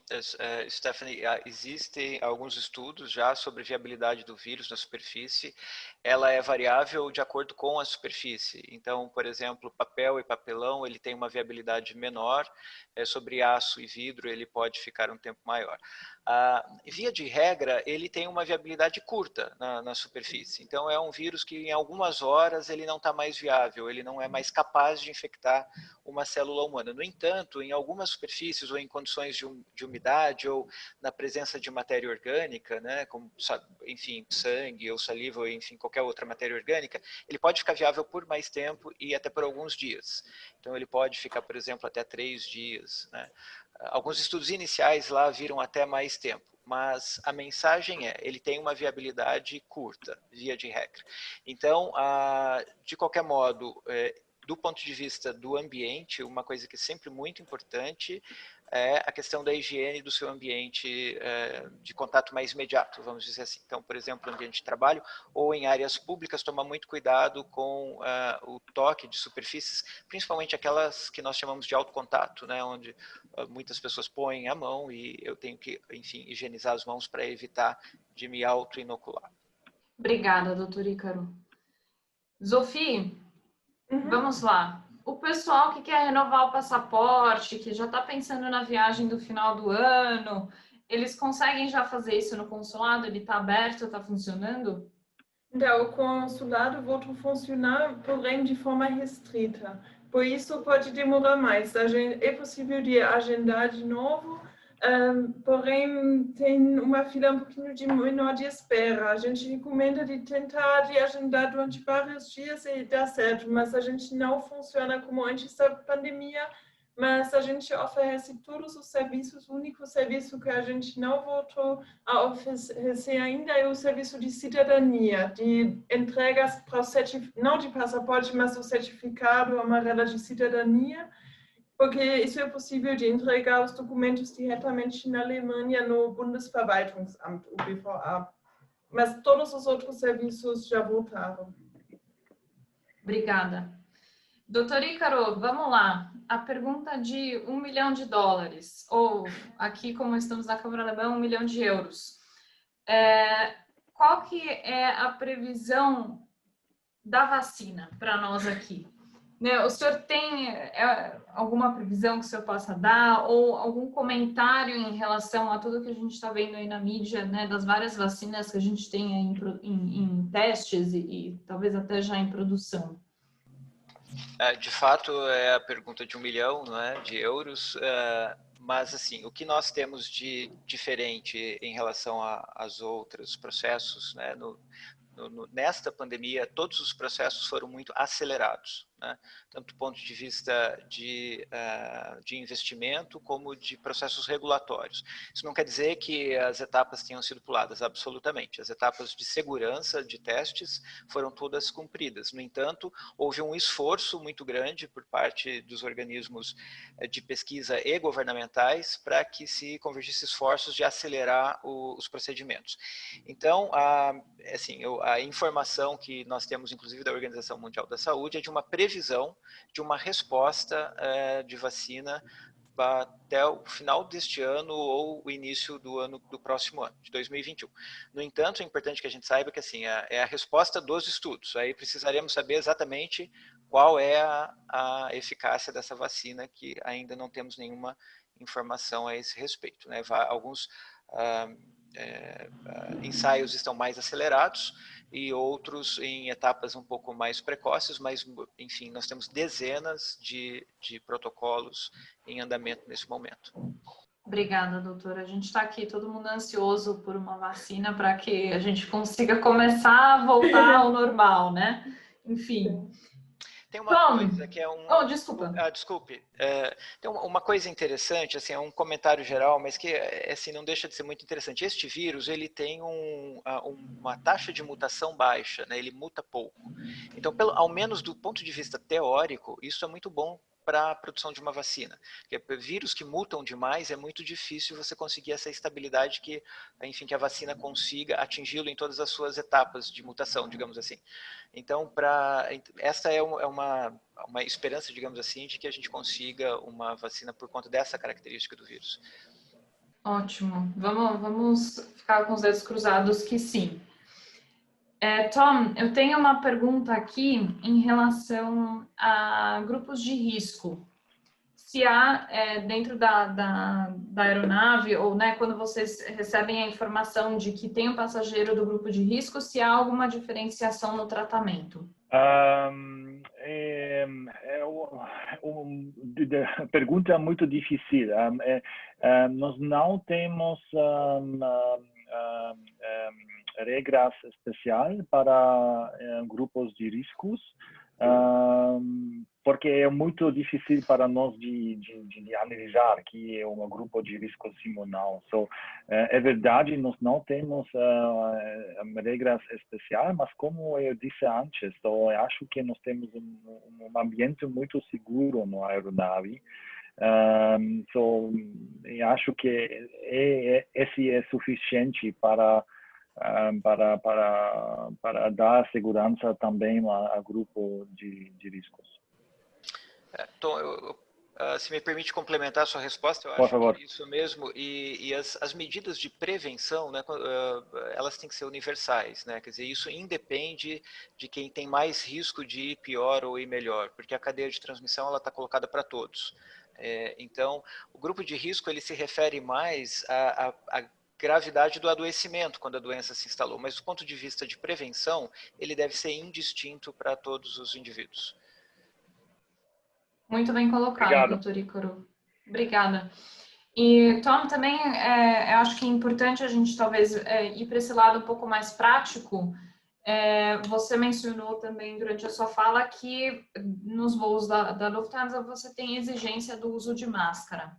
Speaker 4: Stephanie, existem alguns estudos já sobre viabilidade do vírus na superfície. Ela é variável de acordo com a superfície. Então, por exemplo, papel e papelão, ele tem uma viabilidade menor. Sobre aço e vidro, ele pode ficar um tempo maior. Via de regra, ele tem uma viabilidade curta na superfície. Então, é um vírus que em algumas horas ele não está mais viável, ele não é mais capaz de infectar uma célula humana. No entanto, em algumas superfícies ou em condições de umidade ou na presença de matéria orgânica, né, como, enfim, sangue ou saliva ou, enfim, qualquer outra matéria orgânica, ele pode ficar viável por mais tempo e até por alguns dias. Então, ele pode ficar, por exemplo, até 3 dias, né? Alguns estudos iniciais lá viram até mais tempo, mas a mensagem ele tem uma viabilidade curta, via de regra. Então, de qualquer modo, do ponto de vista do ambiente, uma coisa que é sempre muito importante é a questão da higiene do seu ambiente de contato mais imediato, vamos dizer assim. Então, por exemplo, no ambiente de trabalho ou em áreas públicas, tomar muito cuidado com o toque de superfícies, principalmente aquelas que nós chamamos de autocontato, né, onde muitas pessoas põem a mão e eu tenho que, enfim, higienizar as mãos para evitar de me auto-inocular.
Speaker 1: Obrigada, doutor Ícaro. Zofie, vamos lá. O pessoal que quer renovar o passaporte, que já está pensando na viagem do final do ano, eles conseguem já fazer isso no consulado? Ele está aberto, está funcionando?
Speaker 3: Então, o consulado voltou a funcionar, porém de forma restrita. Por isso, pode demorar mais. É possível de agendar de novo, porém tem uma fila um pouquinho menor de espera. A gente recomenda de tentar de agendar durante vários dias e dá certo, mas a gente não funciona como antes da pandemia, mas a gente oferece todos os serviços. O único serviço que a gente não voltou a oferecer ainda é o serviço de cidadania, de entregas para não de passaporte, mas o certificado amarelo de cidadania, porque isso é possível de entregar os documentos diretamente na Alemanha no Bundesverwaltungsamt, o BVA. Mas todos os outros serviços já voltaram.
Speaker 1: Obrigada. Doutor Ícaro, vamos lá. A pergunta de $1 milhão, ou aqui, como estamos na Câmara Alemã, €1 milhão. Qual que é a previsão da vacina para nós aqui? Né, o senhor tem alguma previsão que o senhor possa dar ou algum comentário em relação a tudo que a gente está vendo aí na mídia, né, das várias vacinas que a gente tem em testes e talvez até já em produção?
Speaker 4: De fato, é a pergunta de €1 milhão, né, mas assim, o que nós temos de diferente em relação aos outros processos, né, nesta pandemia, todos os processos foram muito acelerados, né? Tanto do ponto de vista de investimento como de processos regulatórios. Isso não quer dizer que as etapas tenham sido puladas, absolutamente. As etapas de segurança de testes foram todas cumpridas. No entanto, houve um esforço muito grande por parte dos organismos de pesquisa e governamentais para que se convergisse esforços de acelerar os procedimentos. Então, assim, a informação que nós temos, inclusive da Organização Mundial da Saúde, é de uma previsão de uma resposta de vacina até o final deste ano ou o início do próximo ano, de 2021. No entanto, é importante que a gente saiba que assim, é a resposta dos estudos. Aí precisaremos saber exatamente qual é a eficácia dessa vacina, que ainda não temos nenhuma informação a esse respeito, né? Alguns ensaios estão mais acelerados e outros em etapas um pouco mais precoces, mas, enfim, nós temos dezenas de protocolos em andamento nesse momento.
Speaker 1: Obrigada, doutora. A gente está aqui todo mundo ansioso por uma vacina para que a gente consiga começar a voltar ao normal, né? Enfim.
Speaker 4: Tem uma coisa que é
Speaker 1: Oh, desculpa.
Speaker 4: Desculpe. Tem uma coisa interessante, assim, é um comentário geral, mas que assim, não deixa de ser muito interessante. Este vírus, ele tem uma taxa de mutação baixa, né? Ele muta pouco. Então, ao menos do ponto de vista teórico, isso é muito bom para a produção de uma vacina. Porque vírus que mutam demais é muito difícil você conseguir essa estabilidade que, enfim, que a vacina consiga atingi-lo em todas as suas etapas de mutação, digamos assim. Então, essa é uma esperança, digamos assim, de que a gente consiga uma vacina por conta dessa característica do vírus.
Speaker 1: Ótimo. Vamos ficar com os dedos cruzados que sim. Tom, eu tenho uma pergunta aqui em relação a grupos de risco. Se há, dentro da aeronave, ou né, quando vocês recebem a informação de que tem um passageiro do grupo de risco, se há alguma diferenciação no tratamento?
Speaker 5: A pergunta é muito difícil. Nós não temos regras especiais para grupos de riscos, porque é muito difícil para nós de analisar que é um grupo de risco sim ou não. É verdade, nós não temos regras especiais, mas como eu disse antes, eu acho que nós temos um ambiente muito seguro na aeronave. Eu acho que esse é suficiente para dar segurança também a grupo de riscos.
Speaker 4: Tom, se me permite complementar a sua resposta, eu
Speaker 5: Por
Speaker 4: acho
Speaker 5: favor.
Speaker 4: que é isso mesmo, e as medidas de prevenção, né, elas têm que ser universais, né? Quer dizer, isso independe de quem tem mais risco de ir pior ou ir melhor, porque a cadeia de transmissão ela está colocada para todos. Então, o grupo de risco ele se refere mais a gravidade do adoecimento quando a doença se instalou, mas do ponto de vista de prevenção, ele deve ser indistinto para todos os indivíduos.
Speaker 1: Muito bem colocado,
Speaker 5: Obrigado.
Speaker 1: doutor Ícaro. Obrigada. E, Tom, também eu acho que é importante a gente talvez ir para esse lado um pouco mais prático. Você mencionou também durante a sua fala que nos voos da Lufthansa você tem exigência do uso de máscara.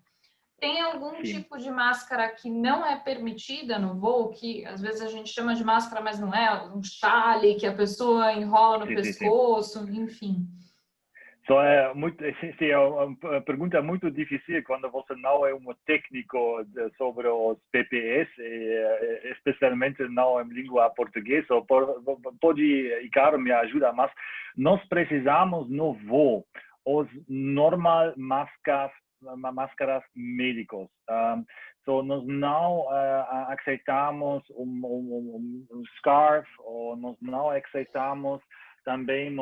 Speaker 1: Tem algum tipo de máscara que não é permitida no voo, que às vezes a gente chama de máscara, mas não é? Um chale que a pessoa enrola no pescoço, enfim.
Speaker 5: É uma pergunta muito difícil quando você não é um técnico sobre os PPS, especialmente não em língua portuguesa. Pode, Ícaro, me ajuda, mas nós precisamos no voo os normal máscaras médicas. Nós não aceitamos um scarf, ou nós não aceitamos também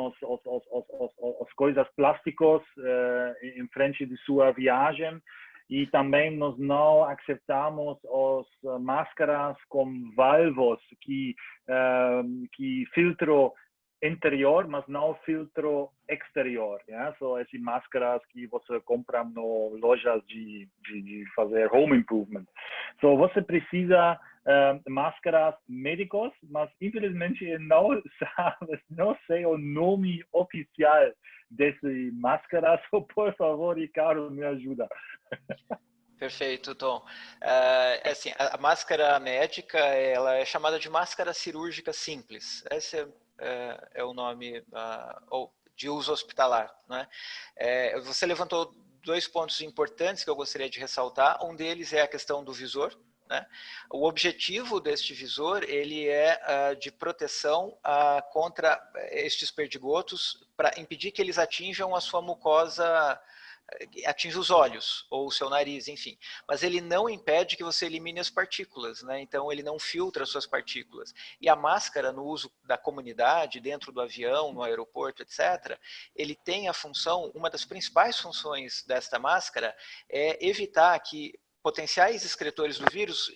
Speaker 5: as coisas plásticas em frente de sua viagem, e também nós não aceitamos as máscaras com valvas que filtram interior, mas não filtro exterior. São essas máscaras que você compra nas lojas de fazer home improvement. Você precisa máscaras médicas, mas infelizmente não sei o nome oficial dessas máscaras. Por favor, Ícaro, me ajuda.
Speaker 4: Perfeito, Tom. Assim, a máscara médica ela é chamada de máscara cirúrgica simples. Esse é o nome de uso hospitalar, né? Você levantou dois pontos importantes que eu gostaria de ressaltar. Um deles é a questão do visor, né? O objetivo deste visor ele é de proteção contra estes perdigotos, para impedir que eles atinjam a sua mucosa, atinge os olhos ou o seu nariz, enfim. Mas ele não impede que você elimine as partículas, né? Então ele não filtra as suas partículas. E a máscara, no uso da comunidade, dentro do avião, no aeroporto, etc., ele tem a função, uma das principais funções desta máscara é evitar que potenciais excretores do vírus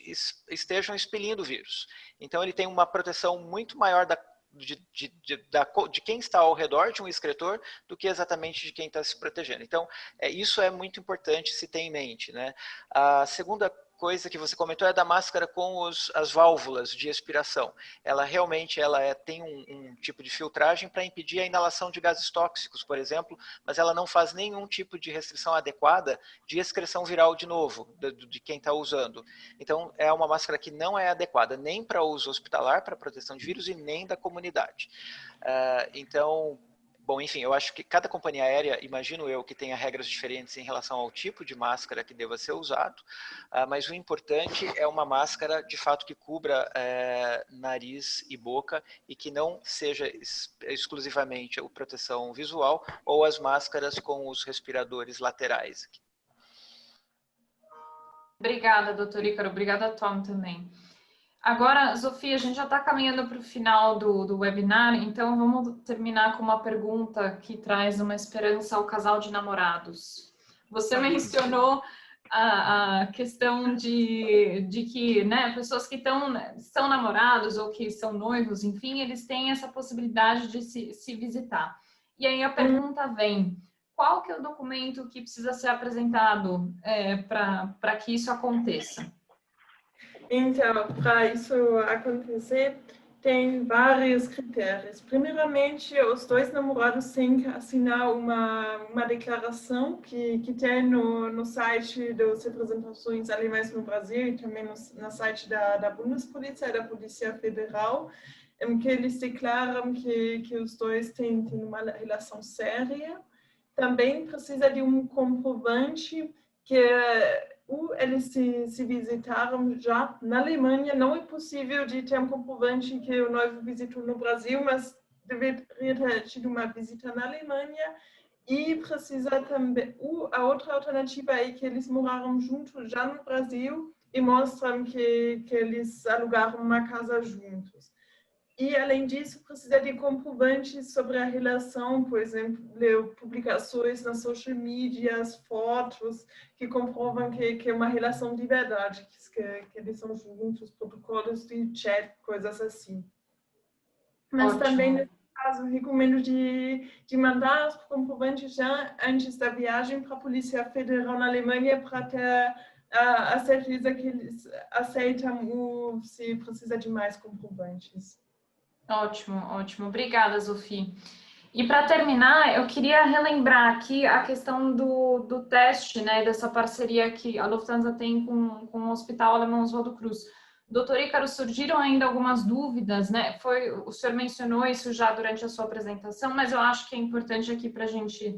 Speaker 4: estejam expelindo o vírus. Então ele tem uma proteção muito maior de quem está ao redor de um excretor do que exatamente de quem está se protegendo. Então, isso é muito importante se ter em mente, né? A segunda coisa que você comentou é da máscara com as válvulas de expiração. Ela realmente tem um tipo de filtragem para impedir a inalação de gases tóxicos, por exemplo, mas ela não faz nenhum tipo de restrição adequada de excreção viral de novo, de quem está usando. Então, é uma máscara que não é adequada nem para uso hospitalar, para proteção de vírus, e nem da comunidade. Então, bom, enfim, eu acho que cada companhia aérea, imagino eu, que tenha regras diferentes em relação ao tipo de máscara que deva ser usado, mas o importante é uma máscara, de fato, que cubra nariz e boca e que não seja exclusivamente a proteção visual ou as máscaras com os respiradores laterais.
Speaker 1: Obrigada, doutor Ícaro. Obrigada, Tom, também. Agora, Sofia, a gente já está caminhando para o final do webinar, então vamos terminar com uma pergunta que traz uma esperança ao casal de namorados. Você mencionou a questão de que, né, pessoas que são namorados ou que são noivos, enfim, eles têm essa possibilidade de se visitar. E aí a pergunta vem: qual que é o documento que precisa ser apresentado para que isso aconteça?
Speaker 3: Então, para isso acontecer, tem vários critérios. Primeiramente, os dois namorados têm que assinar uma declaração que tem no site das representações alemãs no Brasil e também no site da Bundespolizei e da Polícia Federal, em que eles declaram que os dois têm uma relação séria. Também precisa de um comprovante que eles se visitaram já na Alemanha. Não é possível de ter um comprovante que o noivo visitou no Brasil, mas deveria ter tido uma visita na Alemanha. E precisa também, a outra alternativa é que eles moraram juntos já no Brasil e mostram que eles alugaram uma casa juntos. E, além disso, precisa de comprovantes sobre a relação, por exemplo, publicações nas social medias, fotos que comprovam que é uma relação de verdade, que eles são juntos, protocolos de chat, coisas assim. Mas
Speaker 1: Ótimo.
Speaker 3: também, nesse caso, recomendo de mandar os comprovantes já antes da viagem para a Polícia Federal na Alemanha para ter a certeza que eles aceitam se precisa de mais comprovantes.
Speaker 1: Ótimo, ótimo. Obrigada, Sofia. E para terminar, eu queria relembrar aqui a questão do teste, né, dessa parceria que a Lufthansa tem com o Hospital Alemão Oswaldo Cruz. Doutor Ícaro, surgiram ainda algumas dúvidas, né? O senhor mencionou isso já durante a sua apresentação, mas eu acho que é importante aqui para a gente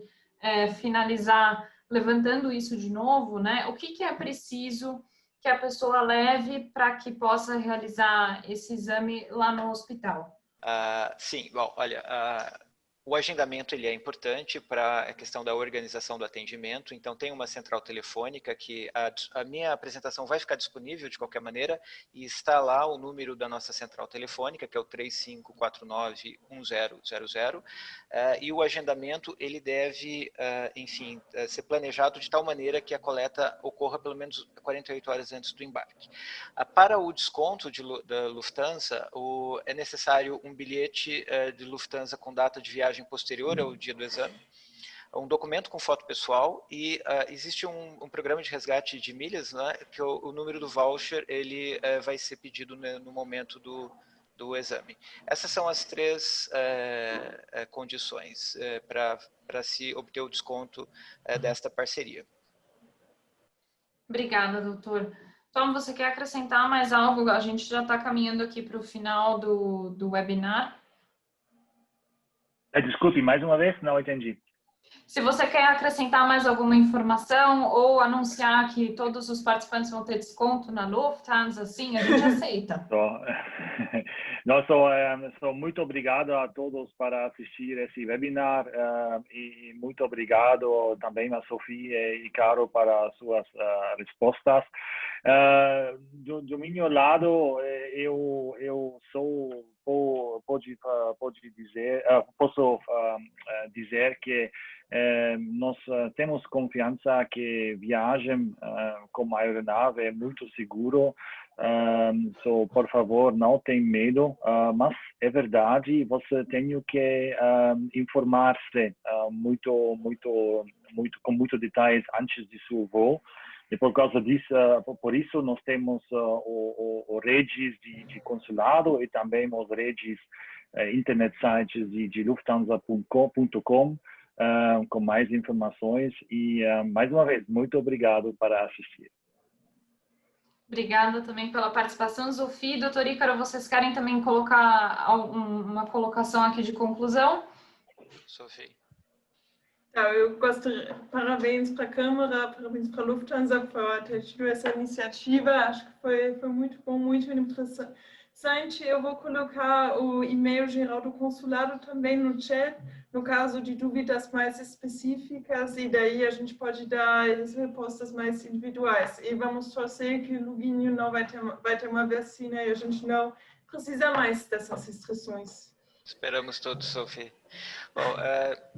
Speaker 1: finalizar levantando isso de novo, né? O que é preciso que a pessoa leve para que possa realizar esse exame lá no hospital?
Speaker 4: Sim, bom, olha, o agendamento ele é importante para a questão da organização do atendimento, então tem uma central telefônica que a minha apresentação vai ficar disponível de qualquer maneira e está lá o número da nossa central telefônica, que é o 3549-1000, e o agendamento ele deve, enfim, ser planejado de tal maneira que a coleta ocorra pelo menos 48 horas antes do embarque. Para o desconto da Lufthansa, é necessário um bilhete de Lufthansa com data de viagem posterior ao dia do exame, um documento com foto pessoal e existe um programa de resgate de milhas, né, que o número do voucher ele vai ser pedido no momento do exame. Essas são as três condições para se obter o desconto desta parceria.
Speaker 1: Obrigada, doutor. Tom, você quer acrescentar mais algo? A gente já está caminhando aqui para o final do webinar.
Speaker 5: Desculpe, mais uma vez, não entendi.
Speaker 1: Se você quer acrescentar mais alguma informação ou anunciar que todos os participantes vão ter desconto na Lufthansa, assim, a gente aceita.
Speaker 5: Sou muito obrigado a todos para assistir esse webinar e muito obrigado também a Sofia e Ícaro para suas respostas. Do meu lado, eu posso dizer que nós temos confiança que viagem com a aeronave é muito seguro. Por favor, não tem medo, mas é verdade, você tem que informar-se com muitos detalhes antes de seu voo. E por causa disso, por isso nós temos o redes de consulado e também os redes internet sites de lufthansa.com com mais informações. E mais uma vez, muito obrigado para assistir.
Speaker 1: Obrigada também pela participação, Sophie. Doutor Ícaro, vocês querem também colocar uma colocação aqui de conclusão?
Speaker 4: Sophie.
Speaker 3: Eu gostaria, parabéns para a Câmara, parabéns para a Lufthansa por ter tido essa iniciativa. Acho que foi muito bom, muito interessante. Eu vou colocar o e-mail geral do consulado também no chat, no caso de dúvidas mais específicas, e daí a gente pode dar as respostas mais individuais. E vamos torcer que o Luguinho não vai ter uma vacina e a gente não precisa mais dessas restrições.
Speaker 4: Esperamos todos, Sophie. Bom,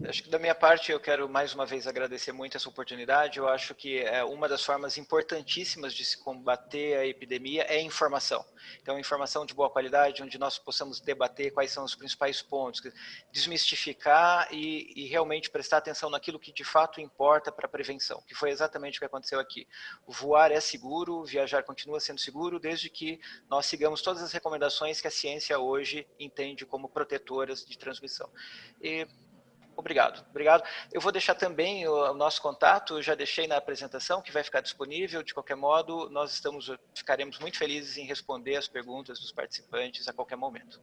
Speaker 4: acho que da minha parte eu quero mais uma vez agradecer muito essa oportunidade. Eu acho que uma das formas importantíssimas de se combater a epidemia é a informação. Então, informação de boa qualidade, onde nós possamos debater quais são os principais pontos, desmistificar e realmente prestar atenção naquilo que de fato importa para a prevenção, que foi exatamente o que aconteceu aqui. O voar é seguro, viajar continua sendo seguro, desde que nós sigamos todas as recomendações que a ciência hoje entende como protetoras de transmissão. E obrigado. Eu vou deixar também o nosso contato, já deixei na apresentação, que vai ficar disponível. De qualquer modo, nós ficaremos muito felizes em responder as perguntas dos participantes a qualquer momento.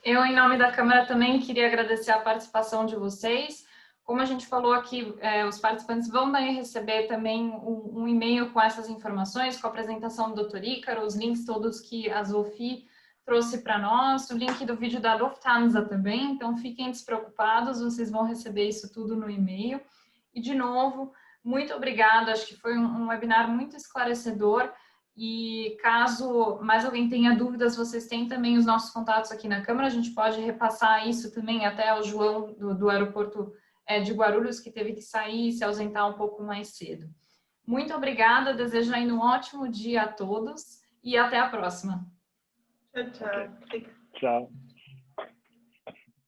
Speaker 1: Eu, em nome da Câmara, também queria agradecer a participação de vocês. Como a gente falou aqui, os participantes vão daí receber também um e-mail com essas informações, com a apresentação do Dr. Ícaro, os links todos que a Sophie trouxe para nós, o link do vídeo da Lufthansa também, então fiquem despreocupados, vocês vão receber isso tudo no e-mail. E, de novo, muito obrigada, acho que foi um webinar muito esclarecedor, e caso mais alguém tenha dúvidas, vocês têm também os nossos contatos aqui na Câmara, a gente pode repassar isso também até ao João do aeroporto de Guarulhos, que teve que sair e se ausentar um pouco mais cedo. Muito obrigada, desejo ainda um ótimo dia a todos e até a próxima.
Speaker 3: Tchau.
Speaker 5: Okay. Tchau.